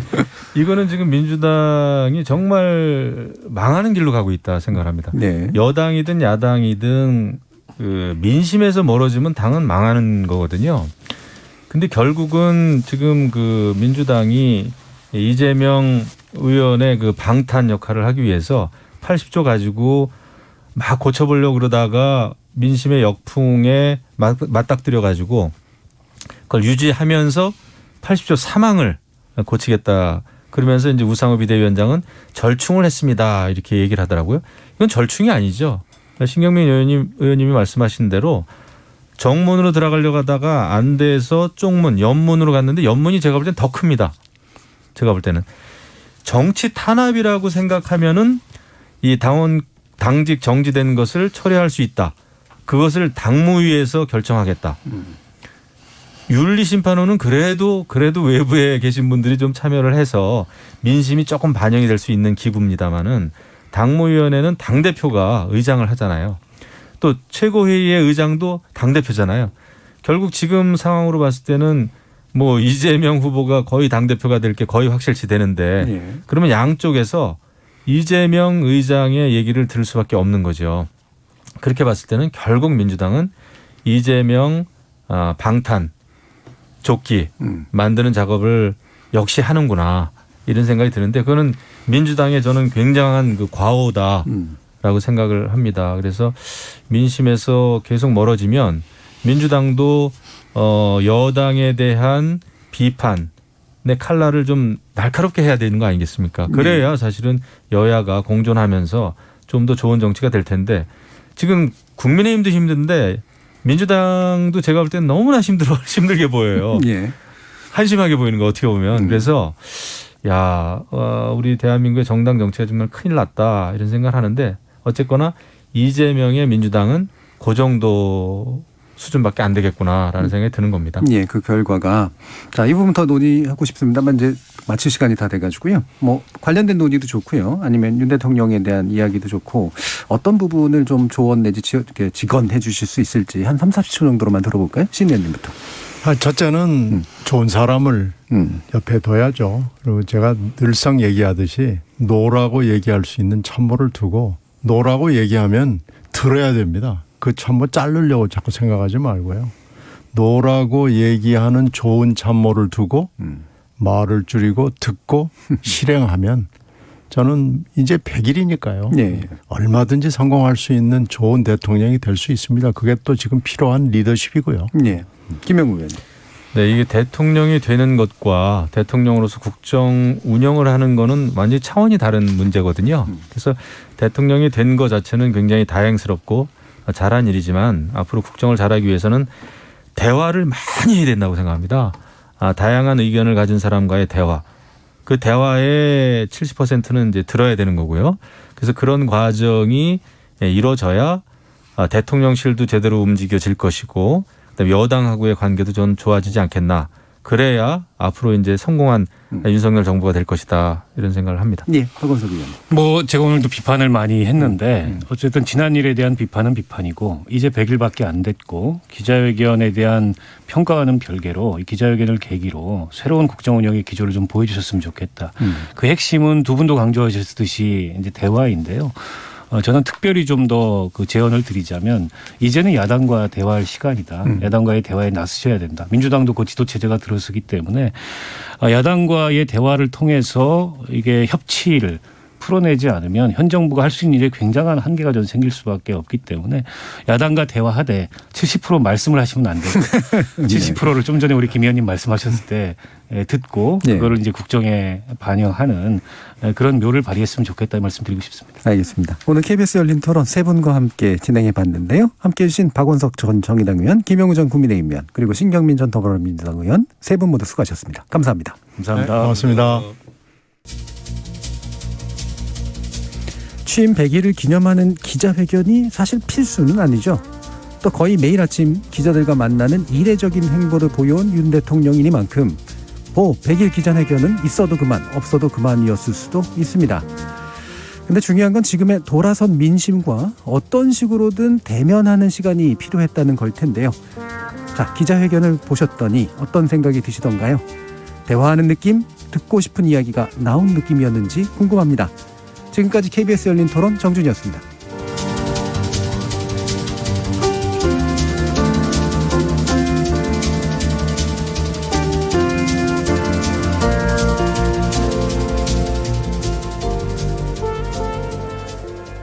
이거는 지금 민주당이 정말 망하는 길로 가고 있다 생각합니다. 네. 여당이든 야당이든 그 민심에서 멀어지면 당은 망하는 거거든요. 근데 결국은 지금 그 민주당이 이재명 의원의 그 방탄 역할을 하기 위해서 80조 가지고 막 고쳐보려고 그러다가 민심의 역풍에 맞닥뜨려 가지고 그걸 유지하면서 80조 사망을 고치겠다. 그러면서 이제 우상호 비대위원장은 절충을 했습니다. 이렇게 얘기를 하더라고요. 이건 절충이 아니죠. 신경민 의원님이 말씀하신 대로 정문으로 들어가려고 하다가 안 돼서 쪽문, 옆문으로 갔는데 옆문이 제가 볼 땐 더 큽니다. 제가 볼 때는. 정치 탄압이라고 생각하면은 이 당직 정지된 것을 처리할 수 있다. 그것을 당무위에서 결정하겠다. 윤리심판원은 그래도 외부에 계신 분들이 좀 참여를 해서 민심이 조금 반영이 될 수 있는 기구입니다마는 당무위원회는 당대표가 의장을 하잖아요. 또 최고회의의 의장도 당대표잖아요. 결국 지금 상황으로 봤을 때는 뭐 이재명 후보가 거의 당대표가 될 게 거의 확실시 되는데 그러면 양쪽에서 이재명 의장의 얘기를 들을 수밖에 없는 거죠. 그렇게 봤을 때는 결국 민주당은 이재명 방탄 조끼 만드는 작업을 역시 하는구나 이런 생각이 드는데 그거는 민주당의 저는 굉장한 그 과오다라고 생각을 합니다. 그래서 민심에서 계속 멀어지면 민주당도 여당에 대한 비판의 칼날을 좀 날카롭게 해야 되는 거 아니겠습니까? 그래야 사실은 여야가 공존하면서 좀 더 좋은 정치가 될 텐데 지금 국민의힘도 힘든데 민주당도 제가 볼 때는 너무나 힘들게 보여요. 한심하게 보이는 거 어떻게 보면. 그래서 우리 대한민국의 정당 정치가 정말 큰일 났다 이런 생각을 하는데 어쨌거나 이재명의 민주당은 그 정도 수준밖에 안 되겠구나라는 생각이 드는 겁니다. 예, 그 결과가 자, 이 부분 더 논의하고 싶습니다만 이제 마칠 시간이 다 돼가지고요. 뭐 관련된 논의도 좋고요. 아니면 윤 대통령에 대한 이야기도 좋고 어떤 부분을 좀 조언 내지 직언해 주실 수 있을지 한 30-40초 정도로만 들어볼까요? 신 의원님부터. 첫째는 좋은 사람을 옆에 둬야죠. 그리고 제가 늘상 얘기하듯이 노라고 얘기할 수 있는 참모를 두고 노라고 얘기하면 들어야 됩니다. 그 참모 자르려고 자꾸 생각하지 말고요. 노라고 얘기하는 좋은 참모를 두고 말을 줄이고 듣고 실행하면 저는 이제 100일이니까요. 얼마든지 성공할 수 있는 좋은 대통령이 될 수 있습니다. 그게 또 지금 필요한 리더십이고요. 김영우 의원님. 네, 이게 대통령이 되는 것과 대통령으로서 국정 운영을 하는 거는 완전히 차원이 다른 문제거든요. 그래서 대통령이 된 것 자체는 굉장히 다행스럽고 잘한 일이지만 앞으로 국정을 잘하기 위해서는 대화를 많이 해야 된다고 생각합니다. 다양한 의견을 가진 사람과의 대화. 그 대화의 70%는 이제 들어야 되는 거고요. 그래서 그런 과정이 이루어져야 대통령실도 제대로 움직여질 것이고 그다음에 여당하고의 관계도 좀 좋아지지 않겠나. 그래야 앞으로 이제 성공한 윤석열 정부가 될 것이다 이런 생각을 합니다. 박원석 의원. 뭐 제가 오늘도 비판을 많이 했는데 어쨌든 지난 일에 대한 비판은 비판이고 이제 100일밖에 안 됐고 기자회견에 대한 평가와는 별개로 이 기자회견을 계기로 새로운 국정 운영의 기조를 좀 보여주셨으면 좋겠다. 그 핵심은 두 분도 강조하셨듯이 이제 대화인데요. 저는 특별히 좀 더 그 제언을 드리자면 이제는 야당과 대화할 시간이다. 야당과의 대화에 나서셔야 된다. 민주당도 그 지도 체제가 들어서기 때문에 야당과의 대화를 통해서 이게 협치를 풀어내지 않으면 현 정부가 할 수 있는 일에 굉장한 한계가 좀 생길 수밖에 없기 때문에 야당과 대화하되 70% 말씀을 하시면 안 되고 70%를 좀 전에 우리 김 의원님 말씀하셨을 때 듣고 그거를 이제 국정에 반영하는 그런 묘를 발휘했으면 좋겠다 말씀드리고 싶습니다. 알겠습니다. 오늘 KBS 열린 토론 세 분과 함께 진행해 봤는데요. 함께해 주신 박원석 전 정의당 의원, 김영우 전 국민의힘 의원, 그리고 신경민 전 더불어민주당 의원 세 분 모두 수고하셨습니다. 감사합니다. 감사합니다. 고맙습니다. 취임 100일을 기념하는 기자회견이 사실 필수는 아니죠. 또 거의 매일 아침 기자들과 만나는 이례적인 행보를 보여온 윤 대통령이니만큼 100일 기자회견은 있어도 그만 없어도 그만이었을 수도 있습니다. 근데 중요한 건 지금의 돌아선 민심과 어떤 식으로든 대면하는 시간이 필요했다는 걸 텐데요. 자, 기자회견을 보셨더니 어떤 생각이 드시던가요? 대화하는 느낌, 듣고 싶은 이야기가 나온 느낌이었는지 궁금합니다. 지금까지 KBS 열린 토론 정준이었습니다.